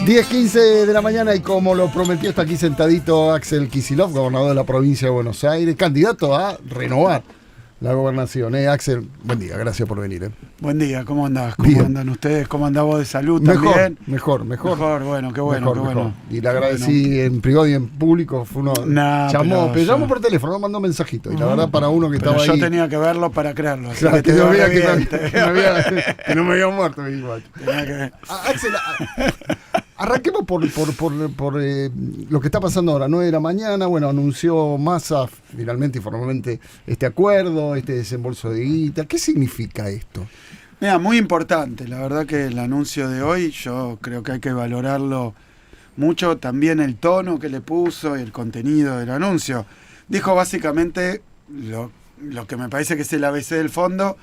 10:15 de la mañana y como lo prometió está aquí sentadito Axel Kicillof, gobernador de la provincia de Buenos Aires, candidato a renovar la gobernación. Axel, buen día, gracias por venir. Buen día, ¿cómo andás? ¿Cómo Bien. andan ustedes? ¿Cómo andás vos de salud también? Mejor. Bueno, qué bueno, qué bueno. Y le agradecí en privado y en público, fue uno llamó por teléfono, no mandó mensajito. Y la verdad para uno que pero estaba yo ahí. Yo tenía que verlo para creerlo. Claro, que que te no veía que no me había muerto. Axel, arranquemos por lo que está pasando ahora, 9 de la mañana. Bueno, anunció Massa finalmente y formalmente este acuerdo, este desembolso de guita. ¿Qué significa esto? Mira, muy importante. La verdad que el anuncio de hoy yo creo que hay que valorarlo mucho. También el tono que le puso y el contenido del anuncio. Dijo básicamente lo que me parece que es el ABC del fondo,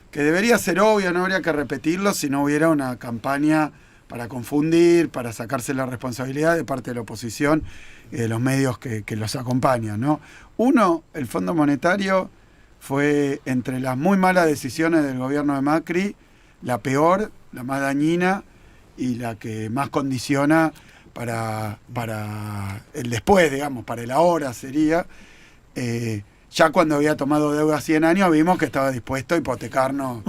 que debería ser obvio, no habría que repetirlo si no hubiera una campaña para confundir, para sacarse la responsabilidad de parte de la oposición y de los medios que los acompañan, ¿no? Uno, el Fondo Monetario fue entre las muy malas decisiones del gobierno de Macri, la peor, la más dañina y la que más condiciona para el después, digamos, para el ahora sería. Ya cuando había tomado deuda 100 años vimos que estaba dispuesto a hipotecarnos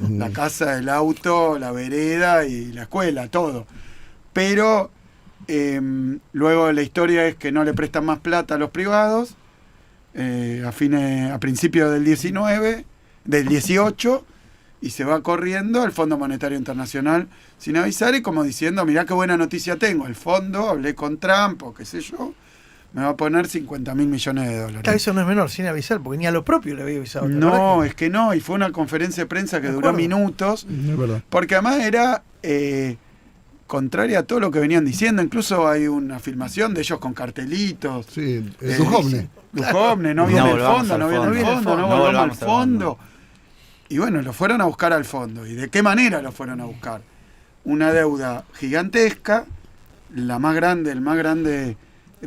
la casa, el auto, la vereda y la escuela, todo. Pero luego la historia es que no le prestan más plata a los privados a principios del 18 y se va corriendo al Fondo Monetario Internacional sin avisar y como diciendo, mirá qué buena noticia tengo, el fondo, hablé con Trump o qué sé yo, me va a poner $50.000 millones. Eso no es menor, sin avisar, porque ni a lo propio le había avisado. No, es que no, y fue una conferencia de prensa que duró minutos, porque además era contraria a todo lo que venían diciendo. Incluso hay una filmación de ellos con cartelitos. Sí, Duhovne, no viene el fondo, no volvamos al fondo. Y bueno, lo fueron a buscar al fondo. ¿Y de qué manera lo fueron a buscar? Una deuda gigantesca, el más grande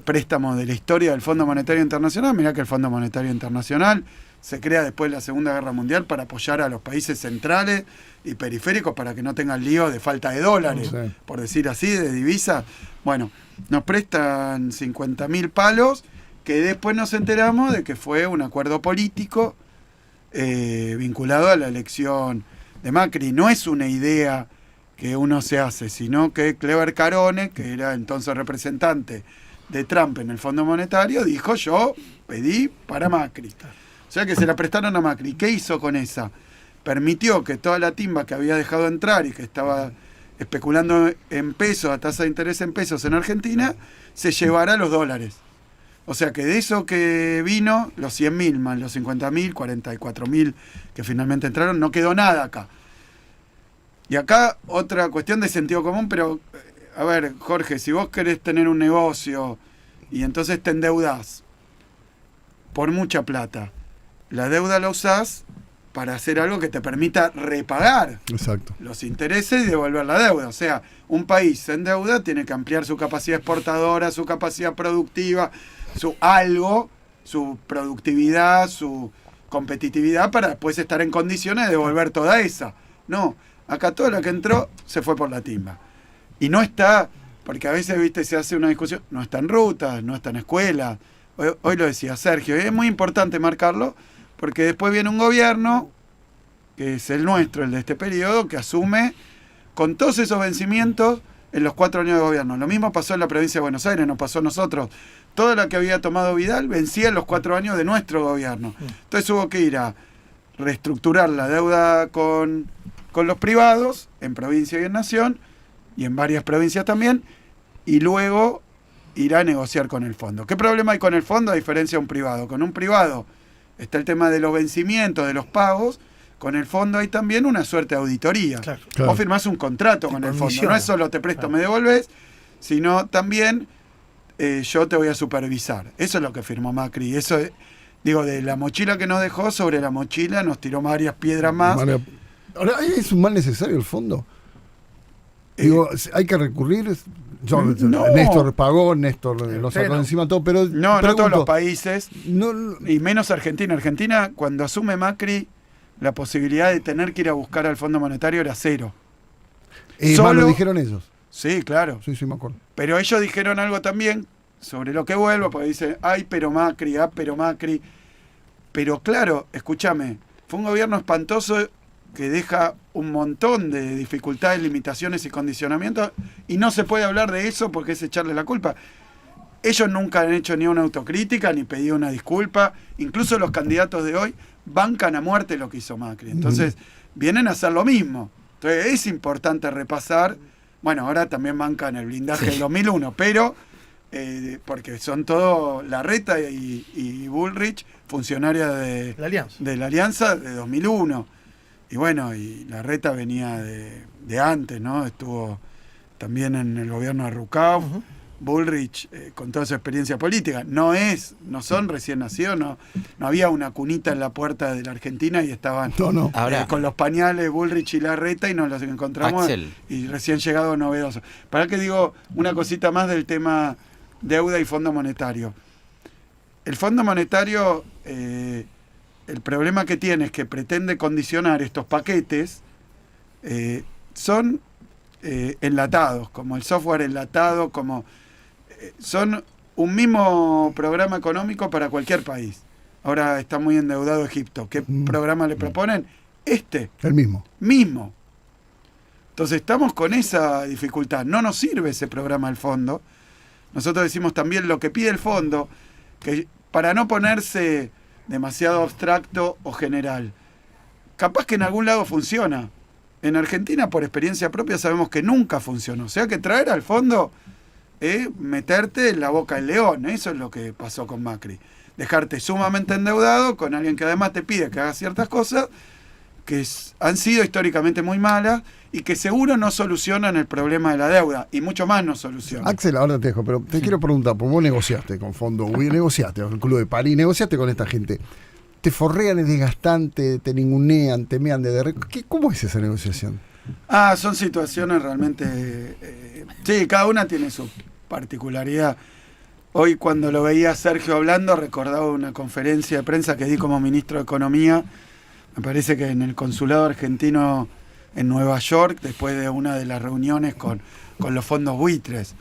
préstamo de la historia del Fondo Monetario Internacional. Mirá que el Fondo Monetario Internacional se crea después de la Segunda Guerra Mundial para apoyar a los países centrales y periféricos para que no tengan lío de falta de dólares, por decir así, de divisas. Bueno, nos prestan 50.000 palos que después nos enteramos de que fue un acuerdo político vinculado a la elección de Macri. No es una idea que uno se hace, sino que Clever Carone, que era entonces representante de Trump en el Fondo Monetario, dijo: yo pedí para Macri. O sea que se la prestaron a Macri. ¿Qué hizo con esa? Permitió que toda la timba que había dejado entrar y que estaba especulando en pesos, a tasa de interés en pesos en Argentina, se llevara los dólares. O sea que de eso que vino, los 100.000 más los 50.000, 44.000 que finalmente entraron, no quedó nada acá. Y acá otra cuestión de sentido común, pero a ver, Jorge, si vos querés tener un negocio y entonces te endeudás por mucha plata, la deuda la usás para hacer algo que te permita repagar los intereses y devolver la deuda. O sea, un país en deuda tiene que ampliar su capacidad exportadora, su capacidad productiva, su productividad, su competitividad para después estar en condiciones de devolver toda esa. No, acá todo lo que entró se fue por la timba. Y no está, porque a veces, viste, se hace una discusión, no está en rutas, no está en escuelas. Hoy lo decía Sergio, y es muy importante marcarlo, porque después viene un gobierno, que es el nuestro, el de este periodo, que asume con todos esos vencimientos en los 4 años de gobierno. Lo mismo pasó en la provincia de Buenos Aires, nos pasó a nosotros. Toda la que había tomado Vidal vencía en los 4 años de nuestro gobierno. Entonces hubo que ir a reestructurar la deuda con los privados, en provincia y en nación, y en varias provincias también, y luego irá a negociar con el fondo. ¿Qué problema hay con el fondo a diferencia de un privado? Con un privado está el tema de los vencimientos, de los pagos. Con el fondo hay también una suerte de auditoría. Claro. Vos firmás un contrato con el fondo. No es solo te presto, me devolves, sino también yo te voy a supervisar. Eso es lo que firmó Macri. Eso, digo, de la mochila que nos dejó, sobre la mochila nos tiró varias piedras más. Ahora, ¿es un mal necesario el fondo? Digo, hay que recurrir. Néstor pagó, Néstor lo sacó encima todo, pero no todos los países, y menos Argentina. Argentina, cuando asume Macri, la posibilidad de tener que ir a buscar al Fondo Monetario era cero. Solo lo dijeron ellos. Sí, claro. Sí, me acuerdo. Pero ellos dijeron algo también sobre lo que vuelvo, porque dicen, ay, pero Macri, pero Macri. Pero claro, escúchame, fue un gobierno espantoso que deja un montón de dificultades, limitaciones y condicionamientos, y no se puede hablar de eso porque es echarle la culpa. Ellos nunca han hecho ni una autocrítica, ni pedido una disculpa. Incluso los candidatos de hoy bancan a muerte lo que hizo Macri. Entonces, vienen a hacer lo mismo. Entonces, es importante repasar. Bueno, ahora también bancan el blindaje del 2001, pero porque son todos Larreta y Bullrich, funcionarios de la Alianza de 2001. Y bueno, y Larreta venía de antes, ¿no? Estuvo también en el gobierno de Rucauf. Bullrich, con toda su experiencia política, no son recién nacidos, no había una cunita en la puerta de la Argentina y estaban Ahora, con los pañales Bullrich y Larreta y nos los encontramos y recién llegado novedoso. Para que digo una cosita más del tema deuda y Fondo Monetario. El Fondo Monetario, el problema que tiene es que pretende condicionar estos paquetes, son enlatados, como el software enlatado, como son un mismo programa económico para cualquier país. Ahora está muy endeudado Egipto. ¿Qué programa le proponen? El mismo. Entonces estamos con esa dificultad. No nos sirve ese programa del fondo. Nosotros decimos también lo que pide el fondo, que para no ponerse demasiado abstracto o general, capaz que en algún lado funciona. En Argentina, por experiencia propia, sabemos que nunca funcionó. O sea que traer al fondo es meterte en la boca del león. Eso es lo que pasó con Macri. Dejarte sumamente endeudado con alguien que además te pide que hagas ciertas cosas que han sido históricamente muy malas y que seguro no solucionan el problema de la deuda. Y mucho más no solucionan. Axel, ahora te dejo, pero te quiero preguntar, porque vos negociaste con Fondo, negociaste con el Club de París, negociaste con esta gente. Te forrean, es desgastante, te ningunean, te mean de ¿cómo es esa negociación? Son situaciones realmente... sí, cada una tiene su particularidad. Hoy cuando lo veía a Sergio hablando, recordaba una conferencia de prensa que di como ministro de Economía, me parece que en el consulado argentino en Nueva York, después de una de las reuniones con los fondos buitres.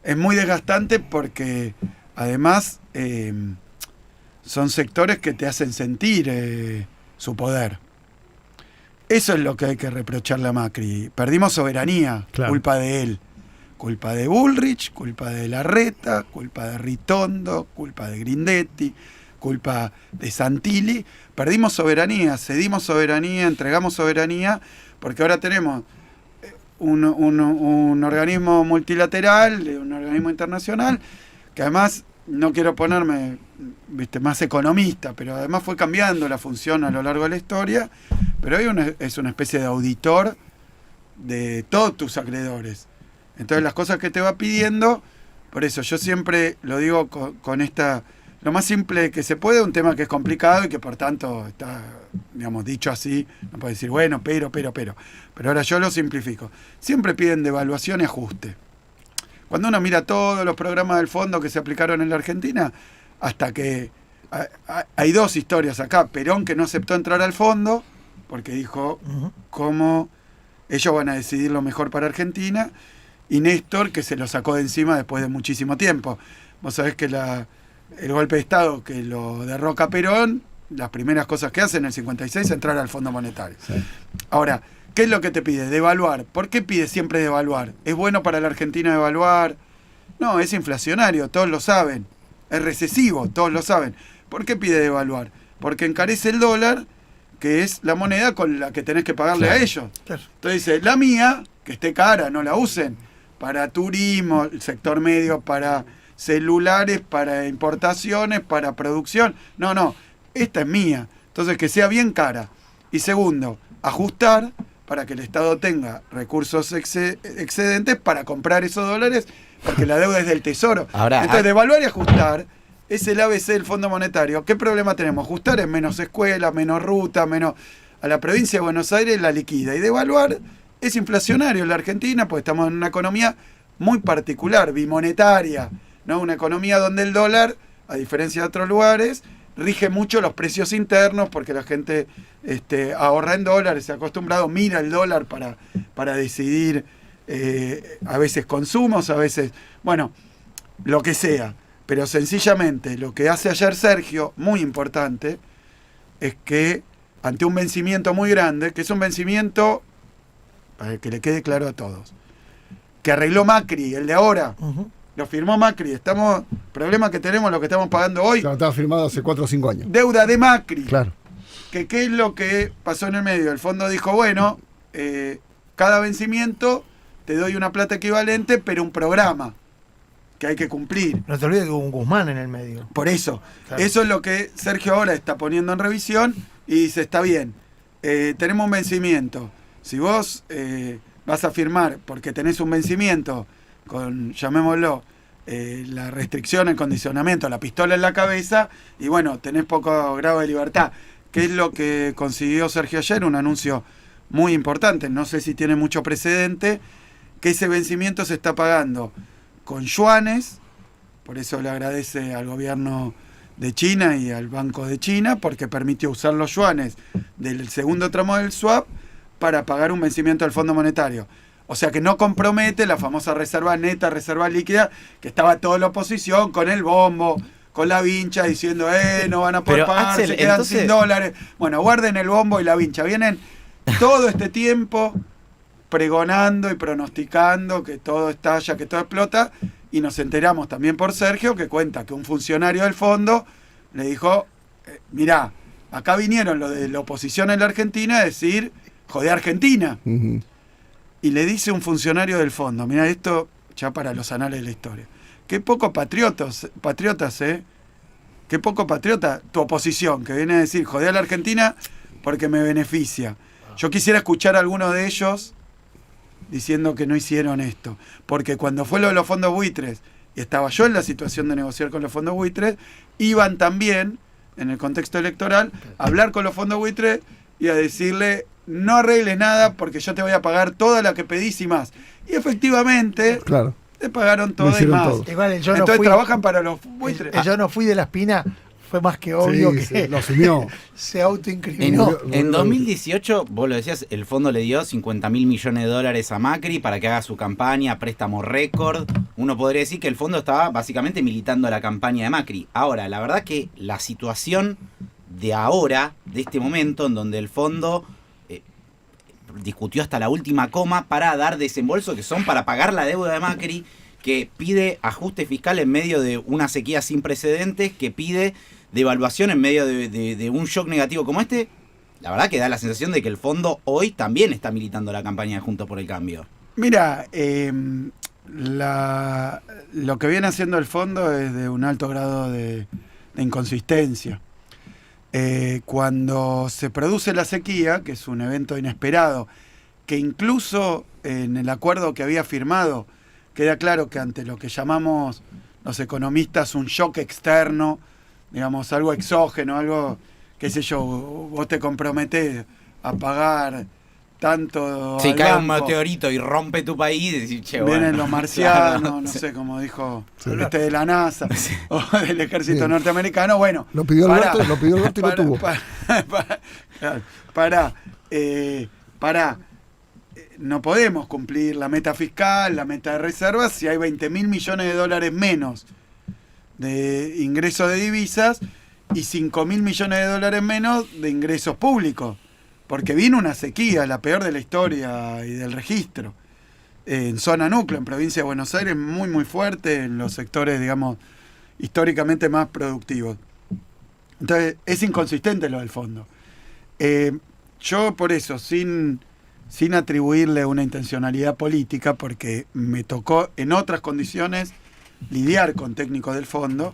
Es muy desgastante porque además... son sectores que te hacen sentir su poder. Eso es lo que hay que reprocharle a Macri. Perdimos soberanía, culpa de él. Culpa de Bullrich, culpa de Larreta, culpa de Ritondo, culpa de Grindetti, culpa de Santilli. Perdimos soberanía, cedimos soberanía, entregamos soberanía, porque ahora tenemos un organismo multilateral, un organismo internacional, que además... No quiero ponerme más economista, pero además fue cambiando la función a lo largo de la historia, pero hoy es una especie de auditor de todos tus acreedores. Entonces las cosas que te va pidiendo, por eso yo siempre lo digo con esta, lo más simple que se puede, un tema que es complicado y que por tanto está, digamos, dicho así, no puede decir, bueno, pero ahora yo lo simplifico. Siempre piden devaluación y ajuste. Cuando uno mira todos los programas del fondo que se aplicaron en la Argentina, hasta que hay dos historias acá. Perón, que no aceptó entrar al fondo, porque dijo cómo ellos van a decidir lo mejor para Argentina, y Néstor, que se lo sacó de encima después de muchísimo tiempo. Vos sabés que el golpe de Estado que lo derroca Perón, las primeras cosas que hace en el 56 es entrar al Fondo Monetario. Sí. Ahora, ¿qué es lo que te pide? Devaluar. ¿Por qué pide siempre devaluar? ¿Es bueno para la Argentina devaluar? No, es inflacionario, todos lo saben. Es recesivo, todos lo saben. ¿Por qué pide devaluar? Porque encarece el dólar, que es la moneda con la que tenés que pagarle a ellos. Claro. Entonces dice, la mía, que esté cara, no la usen. Para turismo, el sector medio, para celulares, para importaciones, para producción. No, esta es mía. Entonces que sea bien cara. Y segundo, ajustar para que el Estado tenga recursos excedentes para comprar esos dólares, porque la deuda es del Tesoro. Ahora, entonces, devaluar y ajustar es el ABC del Fondo Monetario. ¿Qué problema tenemos? Ajustar es menos escuela, menos ruta, menos... A la provincia de Buenos Aires la liquida. Y devaluar es inflacionario en la Argentina, porque estamos en una economía muy particular, bimonetaria, ¿no? Una economía donde el dólar, a diferencia de otros lugares, rige mucho los precios internos, porque la gente ahorra en dólares, se ha acostumbrado, mira el dólar para decidir a veces consumos, a veces, bueno, lo que sea. Pero sencillamente lo que hace ayer Sergio, muy importante, es que ante un vencimiento muy grande, que es un vencimiento, para que le quede claro a todos, que arregló Macri, el de ahora, lo firmó Macri, problema que tenemos, lo que estamos pagando hoy. Claro, estaba firmado hace 4 o 5 años. Deuda de Macri. Claro. ¿Qué es lo que pasó en el medio? El fondo dijo, bueno, cada vencimiento te doy una plata equivalente, pero un programa que hay que cumplir. No te olvides que hubo un Guzmán en el medio. Por eso. Claro. Eso es lo que Sergio ahora está poniendo en revisión y dice, está bien, tenemos un vencimiento. Si vos vas a firmar porque tenés un vencimiento con, llamémoslo, la restricción, el condicionamiento, la pistola en la cabeza, y bueno, tenés poco grado de libertad. ¿Qué es lo que consiguió Sergio ayer? Un anuncio muy importante, no sé si tiene mucho precedente, que ese vencimiento se está pagando con yuanes, por eso le agradece al gobierno de China y al Banco de China, porque permitió usar los yuanes del segundo tramo del swap para pagar un vencimiento del Fondo Monetario. O sea que no compromete la famosa reserva neta, reserva líquida, que estaba toda la oposición con el bombo, con la vincha, diciendo, no van a poder pagar, Axel, se quedan entonces... $100. Bueno, guarden el bombo y la vincha. Vienen todo este tiempo pregonando y pronosticando que todo estalla, que todo explota, y nos enteramos también por Sergio, que cuenta que un funcionario del fondo le dijo, mirá, acá vinieron los de la oposición en la Argentina a decir, joder Argentina. Y le dice un funcionario del fondo, mirá esto ya para los anales de la historia, qué poco patriotas, qué poco patriota tu oposición, que viene a decir, joder a la Argentina porque me beneficia. Yo quisiera escuchar a alguno de ellos diciendo que no hicieron esto, porque cuando fue lo de los fondos buitres, y estaba yo en la situación de negociar con los fondos buitres, iban también, en el contexto electoral, a hablar con los fondos buitres y a decirle, no arregles nada porque yo te voy a pagar toda la que pedís y más. Y efectivamente, claro, te pagaron todo y más. Igual, entonces trabajan para los buitres. Yo no fui de la espina, fue más que obvio que lo asumió. Se autoincriminó. En 2018, vos lo decías, el fondo le dio $50.000 millones a Macri para que haga su campaña, préstamo récord. Uno podría decir que el fondo estaba básicamente militando la campaña de Macri. Ahora, la verdad que la situación de ahora, de este momento, en donde el fondo discutió hasta la última coma para dar desembolsos que son para pagar la deuda de Macri, que pide ajuste fiscal en medio de una sequía sin precedentes, que pide devaluación en medio de un shock negativo como este. La verdad que da la sensación de que el fondo hoy también está militando la campaña de Juntos por el Cambio. Mira, lo que viene haciendo el fondo es de un alto grado de inconsistencia. Cuando se produce la sequía, que es un evento inesperado, que incluso en el acuerdo que había firmado queda claro que ante lo que llamamos los economistas un shock externo, digamos algo exógeno, algo, qué sé yo, vos te comprometés a pagar tanto. Si cae un meteorito y rompe tu país, decís, che, vienen bueno, los marcianos, claro, no sé, como dijo sí, de la NASA o del ejército norteamericano. Bueno, lo pidió Alberto y lo tuvo. No podemos cumplir la meta fiscal, la meta de reservas, si hay $20.000 millones menos de ingresos de divisas y $5.000 millones menos de ingresos públicos. Porque vino una sequía, la peor de la historia y del registro. En zona núcleo, en provincia de Buenos Aires, muy muy fuerte, en los sectores, digamos, históricamente más productivos. Entonces, es inconsistente lo del fondo. Yo por eso, sin atribuirle una intencionalidad política, porque me tocó en otras condiciones lidiar con técnicos del fondo,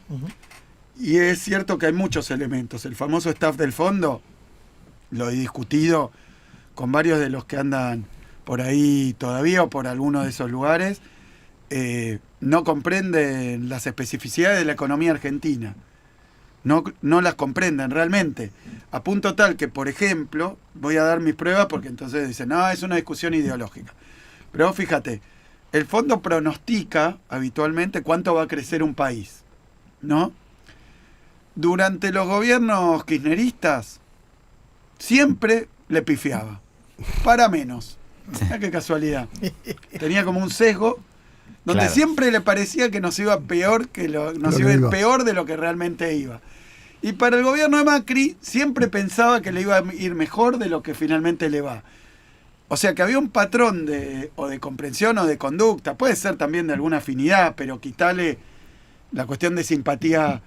y es cierto que hay muchos elementos. El famoso staff del fondo, lo he discutido con varios de los que andan por ahí todavía o por alguno de esos lugares, no comprenden las especificidades de la economía argentina. No las comprenden realmente. A punto tal que, por ejemplo, voy a dar mis pruebas porque entonces dicen, no, es una discusión ideológica. Pero fíjate, el fondo pronostica habitualmente cuánto va a crecer un país, ¿no? Durante los gobiernos kirchneristas, siempre le pifiaba. Para menos. Mirá qué casualidad. Tenía como un sesgo donde siempre le parecía que nos iba peor nos iba a ir peor de lo que realmente iba. Y para el gobierno de Macri siempre pensaba que le iba a ir mejor de lo que finalmente le va. O sea que había un patrón de comprensión o de conducta, puede ser también de alguna afinidad, pero quitarle la cuestión de simpatía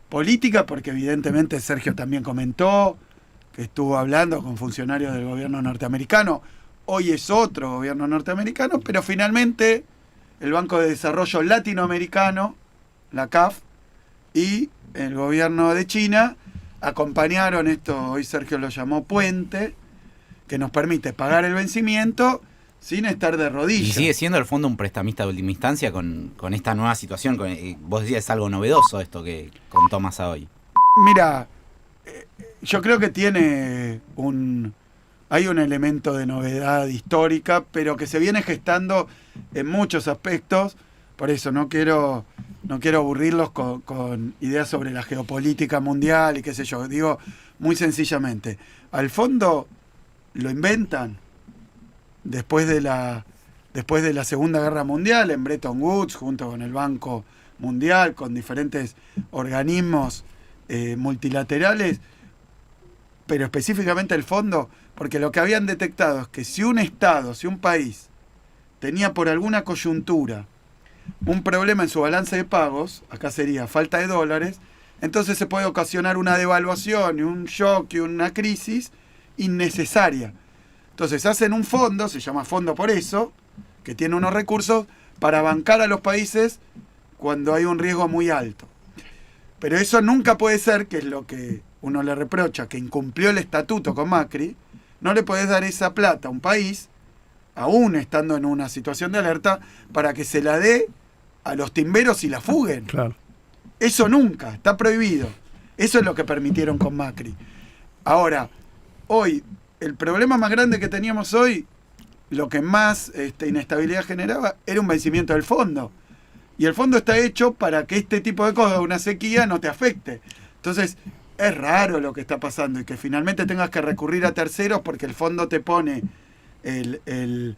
política, porque evidentemente Sergio también comentó que estuvo hablando con funcionarios del gobierno norteamericano. Hoy es otro gobierno norteamericano, pero finalmente el Banco de Desarrollo Latinoamericano, la CAF, y el gobierno de China acompañaron esto, hoy Sergio lo llamó puente, que nos permite pagar el vencimiento sin estar de rodillas. Y sigue siendo el fondo un prestamista de última instancia con esta nueva situación. Vos decías, es algo novedoso esto que contó Massa hoy. Mira, yo creo que hay un elemento de novedad histórica, pero que se viene gestando en muchos aspectos. Por eso no quiero aburrirlos con ideas sobre la geopolítica mundial y qué sé yo. Digo muy sencillamente, al fondo lo inventan después de la Segunda Guerra Mundial, en Bretton Woods, junto con el Banco Mundial, con diferentes organismos multilaterales, pero específicamente el fondo, porque lo que habían detectado es que si un país tenía por alguna coyuntura un problema en su balance de pagos, acá sería falta de dólares, entonces se puede ocasionar una devaluación y un shock y una crisis innecesaria. Entonces hacen un fondo, se llama fondo por eso, que tiene unos recursos para bancar a los países cuando hay un riesgo muy alto. Pero eso nunca puede ser, que es lo que uno le reprocha, que incumplió el estatuto con Macri. No le podés dar esa plata a un país, aún estando en una situación de alerta, para que se la dé a los timberos y la fuguen. Claro. Eso nunca, está prohibido. Eso es lo que permitieron con Macri. Ahora, hoy, el problema más grande que teníamos hoy, lo que más inestabilidad generaba, era un vencimiento del fondo. Y el fondo está hecho para que este tipo de cosas, una sequía, no te afecte. Entonces, es raro lo que está pasando y que finalmente tengas que recurrir a terceros porque el fondo te pone el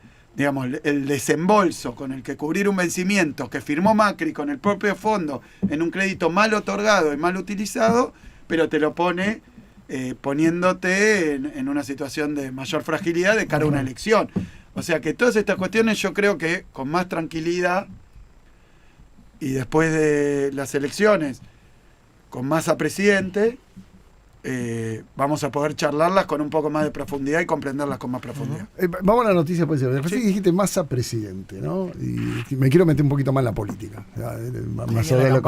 desembolso con el que cubrir un vencimiento que firmó Macri con el propio fondo en un crédito mal otorgado y mal utilizado, pero te lo pone poniéndote en una situación de mayor fragilidad de cara a una elección. O sea que todas estas cuestiones yo creo que con más tranquilidad y después de las elecciones con Massa presidente, vamos a poder charlarlas con un poco más de profundidad y comprenderlas con más profundidad. Vamos a la noticia, pues. Recién dijiste Massa presidente, ¿no? Y me quiero meter un poquito más en la política. Más allá de la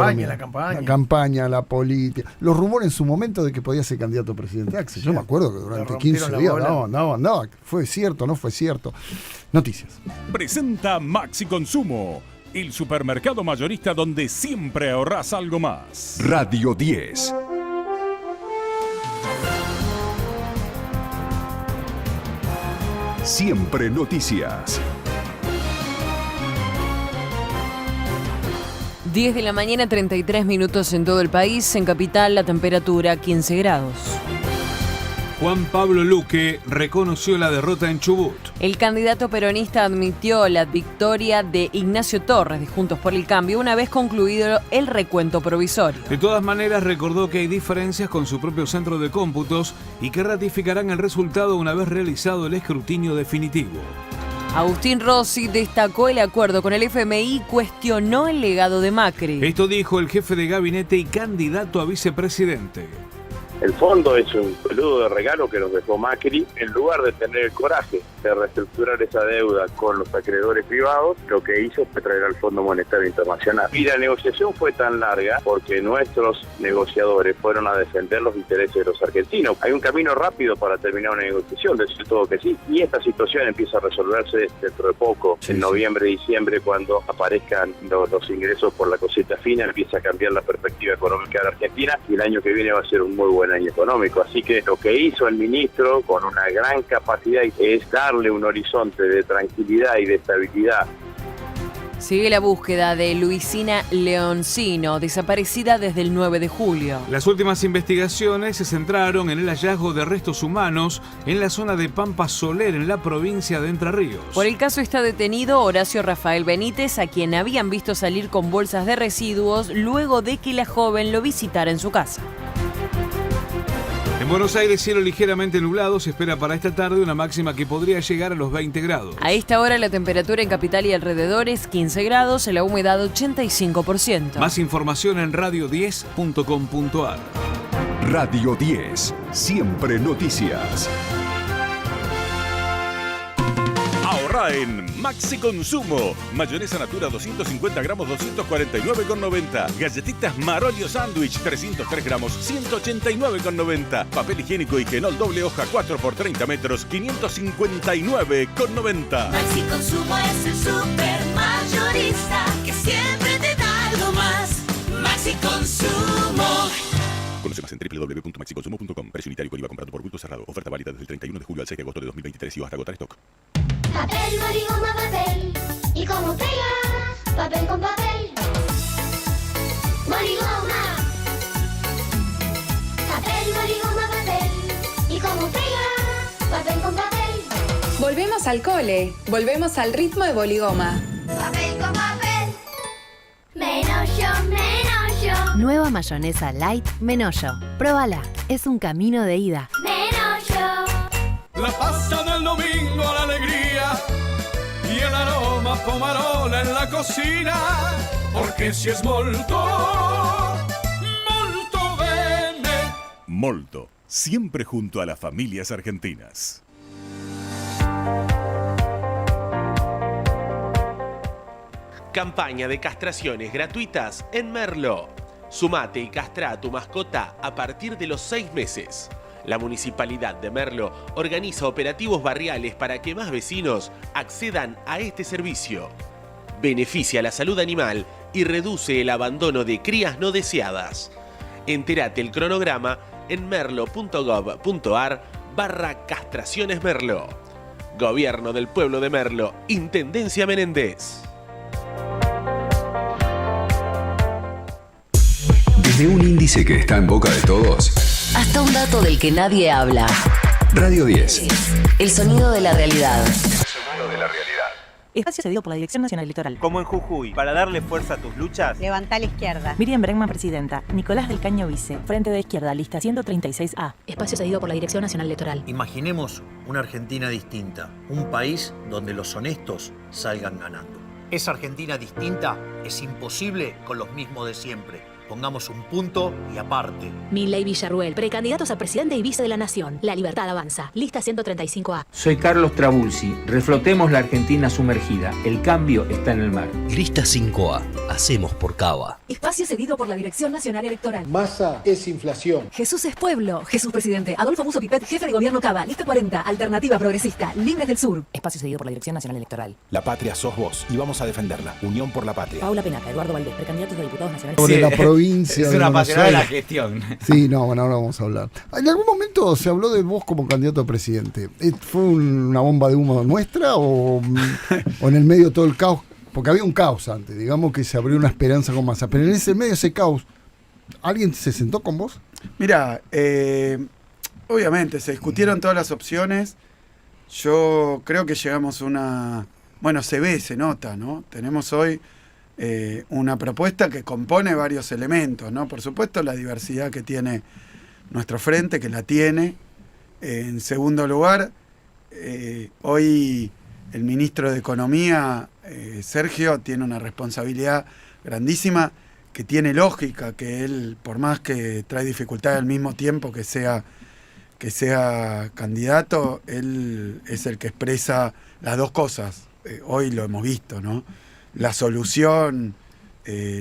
campaña, la política. Los rumores en su momento de que podía ser candidato a presidente Axel. Yo me acuerdo que durante 15 días andaba. ¿Fue cierto? ¿No fue cierto? Noticias. Presenta Maxi Consumo, el supermercado mayorista donde siempre ahorrás algo más. Radio 10. Siempre noticias. 10 de la mañana, 33 minutos en todo el país. En Capital, la temperatura 15 grados. Juan Pablo Luque reconoció la derrota en Chubut. El candidato peronista admitió la victoria de Ignacio Torres de Juntos por el Cambio una vez concluido el recuento provisorio. De todas maneras, recordó que hay diferencias con su propio centro de cómputos y que ratificarán el resultado una vez realizado el escrutinio definitivo. Agustín Rossi destacó el acuerdo con el FMI y cuestionó el legado de Macri. Esto dijo el jefe de gabinete y candidato a vicepresidente. El fondo es un peludo de regalo que nos dejó Macri. En lugar de tener el coraje de reestructurar esa deuda con los acreedores privados, lo que hizo fue traer al Fondo Monetario Internacional. Y la negociación fue tan larga porque nuestros negociadores fueron a defender los intereses de los argentinos. Hay un camino rápido para terminar una negociación, decir todo que sí. Y esta situación empieza a resolverse dentro de poco, en noviembre, diciembre, cuando aparezcan los ingresos por la coseta fina, empieza a cambiar la perspectiva económica de la Argentina y el año que viene va a ser un muy buen año económico. Así que lo que hizo el ministro con una gran capacidad es darle un horizonte de tranquilidad y de estabilidad. Sigue la búsqueda de Luisina Leoncino, desaparecida desde el 9 de julio. Las últimas investigaciones se centraron en el hallazgo de restos humanos en la zona de Pampa Soler, en la provincia de Entre Ríos. Por el caso está detenido Horacio Rafael Benítez, a quien habían visto salir con bolsas de residuos luego de que la joven lo visitara en su casa. En Buenos Aires, cielo ligeramente nublado, se espera para esta tarde una máxima que podría llegar a los 20 grados. A esta hora la temperatura en capital y alrededores 15 grados, la humedad 85%. Más información en radio10.com.ar. Radio 10, siempre noticias. Ahorra en Maxi Consumo. Mayonesa Natura 250 gramos 249,90. Galletitas Marolio Sándwich 303 gramos 189,90. Papel higiénico y Genol doble hoja 4 por 30 metros 559,90. Maxi Consumo es el super mayorista que siempre te da algo más. Maxi Consumo. Conoce más en www.maxiconsumo.com. Precio unitario con IVA comprado por bulto cerrado. Oferta válida desde el 31 de julio al 6 de agosto de 2023 y hasta agotar stock. Papel, boligoma, papel. ¿Y cómo pegas? Papel con papel. Boligoma. Papel, boligoma, papel. ¿Y cómo pegas? Papel con papel. Volvemos al cole. Volvemos al ritmo de boligoma. Papel con papel. Menollo, menollo. Nueva mayonesa light Menollo. Próbala. Es un camino de ida. Menollo. La pasta del domingo, la alegría y el aroma pomarola en la cocina, porque si es molto, molto bene. Molto, siempre junto a las familias argentinas. Campaña de castraciones gratuitas en Merlo. Sumate y castra a tu mascota a partir de los 6 meses. La Municipalidad de Merlo organiza operativos barriales para que más vecinos accedan a este servicio. Beneficia la salud animal y reduce el abandono de crías no deseadas. Entérate el cronograma en merlo.gov.ar/castraciones Merlo. Gobierno del Pueblo de Merlo, Intendencia Menéndez. Desde un índice que está en boca de todos hasta un dato del que nadie habla. Radio 10. El sonido de la realidad. El sonido de la realidad. Espacio cedido por la Dirección Nacional Electoral. Como en Jujuy, para darle fuerza a tus luchas. Levantá a la izquierda. Miriam Bregman, presidenta. Nicolás del Caño, vice. Frente de Izquierda, lista 136A. Espacio cedido por la Dirección Nacional Electoral. Imaginemos una Argentina distinta. Un país donde los honestos salgan ganando. Esa Argentina distinta es imposible con los mismos de siempre. Pongamos un punto y aparte. Milei Villarruel, precandidatos a presidente y vice de la Nación. La libertad avanza. Lista 135A. Soy Carlos Trabulsi. Reflotemos la Argentina sumergida. El cambio está en el mar. Lista 5A. Hacemos por Cava. Espacio cedido por la Dirección Nacional Electoral. Massa es inflación. Jesús es pueblo. Jesús presidente. Adolfo Musso Pipet, jefe de gobierno Cava. Lista 40. Alternativa progresista. Libres del Sur. Espacio cedido por la Dirección Nacional Electoral. La patria sos vos y vamos a defenderla. Unión por la patria. Paula Penaca, Eduardo Valdés, precandidatos a diputados nacionales. Sobre la provincia es una apasionada de la gestión. Sí, no, bueno, ahora vamos a hablar. En algún momento se habló de vos como candidato a presidente. ¿Fue una bomba de humo nuestra o en el medio todo el caos? Porque había un caos antes, digamos que se abrió una esperanza con Massa. Pero en ese medio de ese caos, ¿alguien se sentó con vos? Mira, obviamente se discutieron todas las opciones. Yo creo que llegamos a una... Bueno, se ve, se nota, ¿no? Tenemos hoy una propuesta que compone varios elementos, ¿no? Por supuesto, la diversidad que tiene nuestro frente, que la tiene. En segundo lugar, hoy el ministro de Economía, Sergio, tiene una responsabilidad grandísima que tiene lógica, que él, por más que trae dificultades al mismo tiempo que sea candidato, él es el que expresa las dos cosas. Hoy lo hemos visto, ¿no? La solución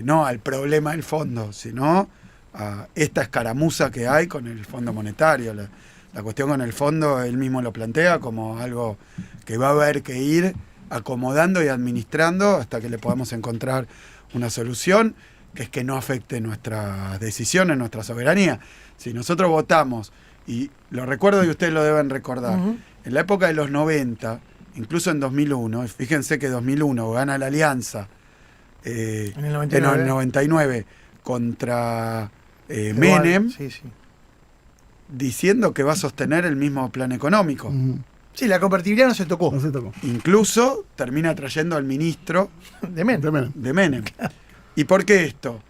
no al problema del fondo, sino a esta escaramuza que hay con el Fondo Monetario. La cuestión con el fondo, él mismo lo plantea como algo que va a haber que ir acomodando y administrando hasta que le podamos encontrar una solución, que es que no afecte nuestras decisiones, nuestra soberanía. Si nosotros votamos, y lo recuerdo y ustedes lo deben recordar, en la época de los 90, incluso en 2001, fíjense que 2001 gana la Alianza en el 99 contra Menem, diciendo que va a sostener el mismo plan económico. Sí, la convertibilidad no se tocó. Incluso termina trayendo al ministro de Menem. ¿Y por qué esto?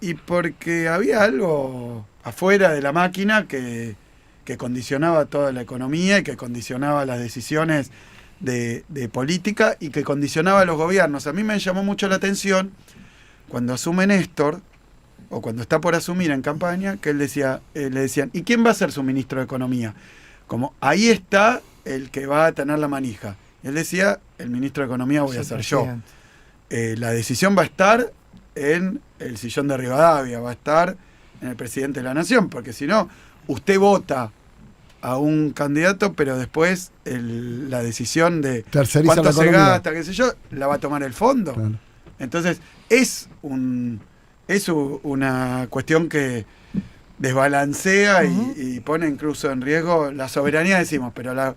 Y porque había algo afuera de la máquina que condicionaba toda la economía y que condicionaba las decisiones de política y que condicionaba a los gobiernos. A mí me llamó mucho la atención cuando asume Néstor, o cuando está por asumir en campaña, que él decía, le decían, ¿y quién va a ser su ministro de Economía? Como, ahí está el que va a tener la manija. Y él decía, el ministro de Economía voy a ser yo. La decisión va a estar en el sillón de Rivadavia, va a estar en el presidente de la Nación, porque si no, usted vota a un candidato, pero después la decisión de cuánto se gasta, qué sé yo, la va a tomar el fondo. Claro. Entonces, es una cuestión que desbalancea y pone incluso en riesgo la soberanía, decimos, pero la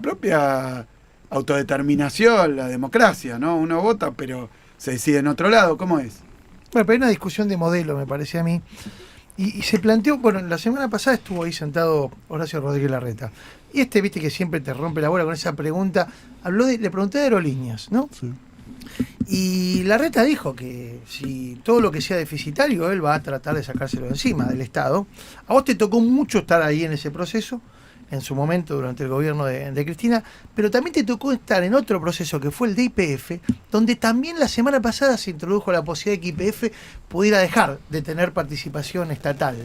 propia autodeterminación, la democracia, ¿no? Uno vota, pero se decide en otro lado. ¿Cómo es? Bueno, pero hay una discusión de modelo, me parece a mí. Y se planteó, bueno, la semana pasada estuvo ahí sentado Horacio Rodríguez Larreta. Y viste que siempre te rompe la bola con esa pregunta. Le pregunté de aerolíneas, ¿no? Sí. Y Larreta dijo que si todo lo que sea deficitario, él va a tratar de sacárselo de encima del Estado. A vos te tocó mucho estar ahí en ese proceso, en su momento durante el gobierno de Cristina, pero también te tocó estar en otro proceso que fue el de YPF, donde también la semana pasada se introdujo la posibilidad de que YPF pudiera dejar de tener participación estatal.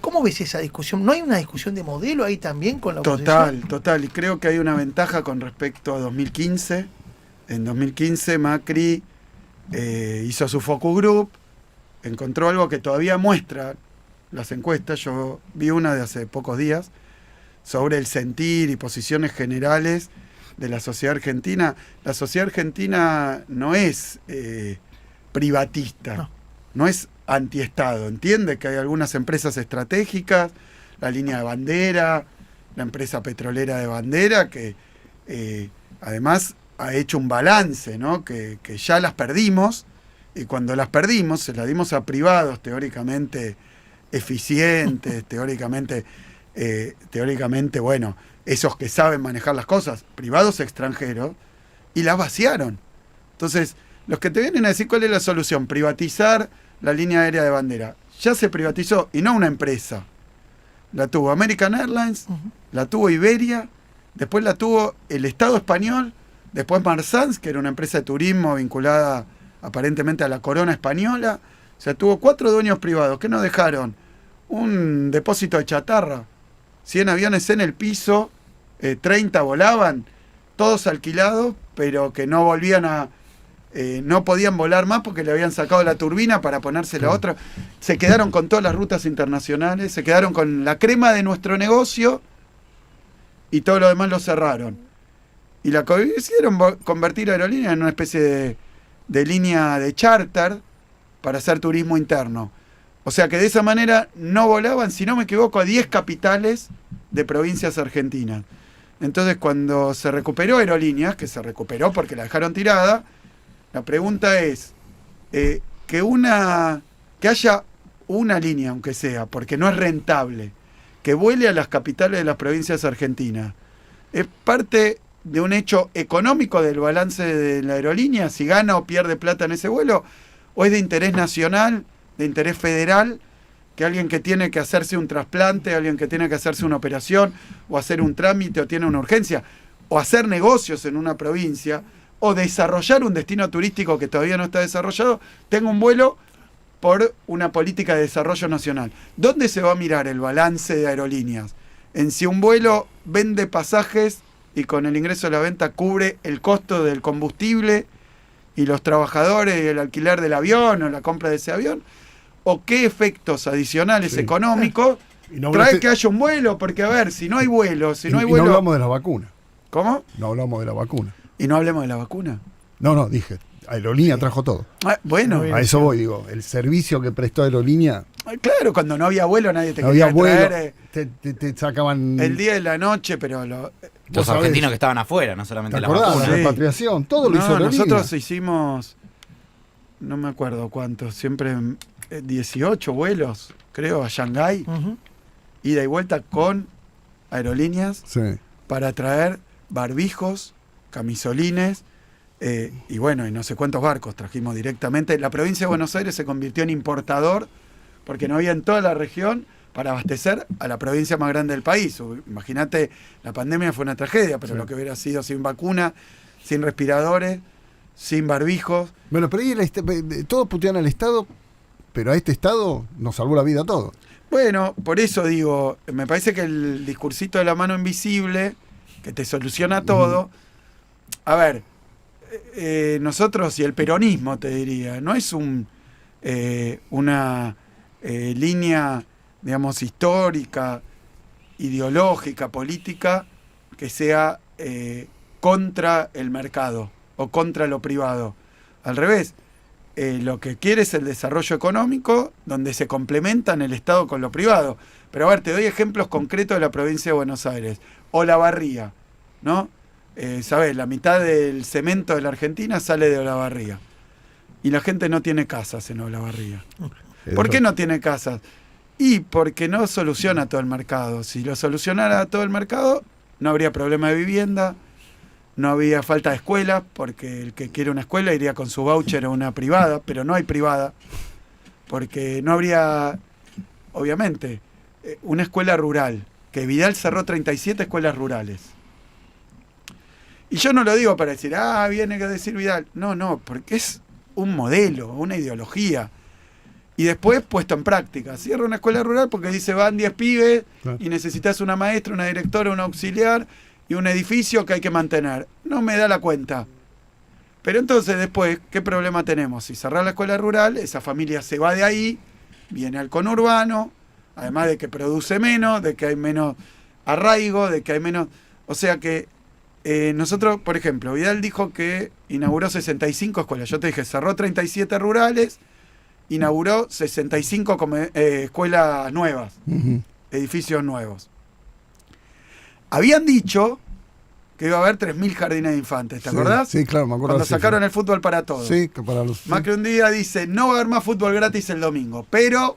¿Cómo ves esa discusión? ¿No hay una discusión de modelo ahí también con la oposición? Total, y creo que hay una ventaja con respecto a 2015. En 2015 Macri hizo su focus group, encontró algo que todavía muestra las encuestas. Yo vi una de hace pocos días sobre el sentir y posiciones generales de la sociedad argentina. La sociedad argentina no es privatista, no es antiestado. Entiende que hay algunas empresas estratégicas, la línea de bandera, la empresa petrolera de bandera, que además ha hecho un balance, ¿no? Que ya las perdimos, y cuando las perdimos se las dimos a privados teóricamente eficientes, teóricamente, bueno, esos que saben manejar las cosas, privados extranjeros, y las vaciaron. Entonces, los que te vienen a decir cuál es la solución, privatizar la línea aérea de bandera, ya se privatizó, y no una empresa. La tuvo American Airlines, la tuvo Iberia, después la tuvo el Estado español, después Marsans, que era una empresa de turismo vinculada aparentemente a la corona española. O sea, tuvo 4 dueños privados que nos dejaron un depósito de chatarra, 100 aviones en el piso, 30 volaban, todos alquilados, pero que no volvían no podían volar más porque le habían sacado la turbina para ponerse la otra. Se quedaron con todas las rutas internacionales, se quedaron con la crema de nuestro negocio y todo lo demás lo cerraron. Y la hicieron convertir aerolíneas en una especie de línea de charter para hacer turismo interno. O sea que de esa manera no volaban, si no me equivoco, a 10 capitales de provincias argentinas. Entonces, cuando se recuperó Aerolíneas, que se recuperó porque la dejaron tirada, la pregunta es que haya una línea, aunque sea, porque no es rentable, que vuele a las capitales de las provincias argentinas. Es parte de un hecho económico del balance de la aerolínea, si gana o pierde plata en ese vuelo, o es de interés nacional, de interés federal, que alguien que tiene que hacerse un trasplante, alguien que tiene que hacerse una operación, o hacer un trámite, o tiene una urgencia, o hacer negocios en una provincia, o desarrollar un destino turístico que todavía no está desarrollado, tenga un vuelo por una política de desarrollo nacional. ¿Dónde se va a mirar el balance de aerolíneas? En si un vuelo vende pasajes y con el ingreso de la venta cubre el costo del combustible y los trabajadores y el alquiler del avión o la compra de ese avión, o qué efectos adicionales económicos trae que haya un vuelo, porque a ver, si no hay vuelo, no hablamos de la vacuna. ¿Cómo? No hablamos de la vacuna. ¿Y no hablemos de la vacuna? No, dije, Aerolínea trajo todo. Bueno. A eso voy, digo, el servicio que prestó Aerolínea. Claro, cuando no había vuelo nadie te quería traer. Te sacaban el día y la noche, pero los argentinos que estaban afuera, no solamente la vacuna. La repatriación, todo lo hizo Aerolínea. Nosotros hicimos no me acuerdo cuántos, siempre 18 vuelos, creo, a Shanghái, ida y vuelta con aerolíneas para traer barbijos, camisolines, y bueno, y no sé cuántos barcos trajimos directamente. La provincia de Buenos Aires se convirtió en importador porque no había en toda la región para abastecer a la provincia más grande del país. Imagínate, la pandemia fue una tragedia, pero lo que hubiera sido sin vacuna, sin respiradores, sin barbijos. Bueno, pero ahí todos putean al Estado, pero a este Estado nos salvó la vida a todos. Bueno, por eso digo, me parece que el discursito de la mano invisible, que te soluciona todo, a ver, nosotros y el peronismo, te diría, no es una línea, digamos, histórica, ideológica, política, que sea contra el mercado o contra lo privado. Al revés, lo que quiere es el desarrollo económico, donde se complementan el Estado con lo privado. Pero a ver, te doy ejemplos concretos de la provincia de Buenos Aires. Olavarría, ¿no? ¿Sabés? La mitad del cemento de la Argentina sale de Olavarría. Y la gente no tiene casas en Olavarría. ¿Por qué no tiene casas? Y porque no soluciona todo el mercado. Si lo solucionara todo el mercado, no habría problema de vivienda, no había falta de escuela, porque el que quiere una escuela iría con su voucher a una privada, pero no hay privada, porque no habría, obviamente, una escuela rural, que Vidal cerró 37 escuelas rurales. Y yo no lo digo para decir, viene que decir Vidal. No, porque es un modelo, una ideología. Y después puesto en práctica. Cierra una escuela rural porque dice, van 10 pibes y necesitas una maestra, una directora, un auxiliar y un edificio que hay que mantener. No me da la cuenta. Pero entonces después, ¿qué problema tenemos? Si cerrar la escuela rural, esa familia se va de ahí, viene al conurbano, además de que produce menos, de que hay menos arraigo, de que hay menos... O sea que nosotros, por ejemplo, Vidal dijo que inauguró 65 escuelas. Yo te dije, cerró 37 rurales, inauguró 65 escuelas nuevas, edificios nuevos. Habían dicho que iba a haber 3.000 jardines de infantes, ¿te acordás? Sí, claro, me acuerdo. Cuando sacaron el fútbol para todos. Sí, que para los... Macri un día dice, no va a haber más fútbol gratis el domingo, pero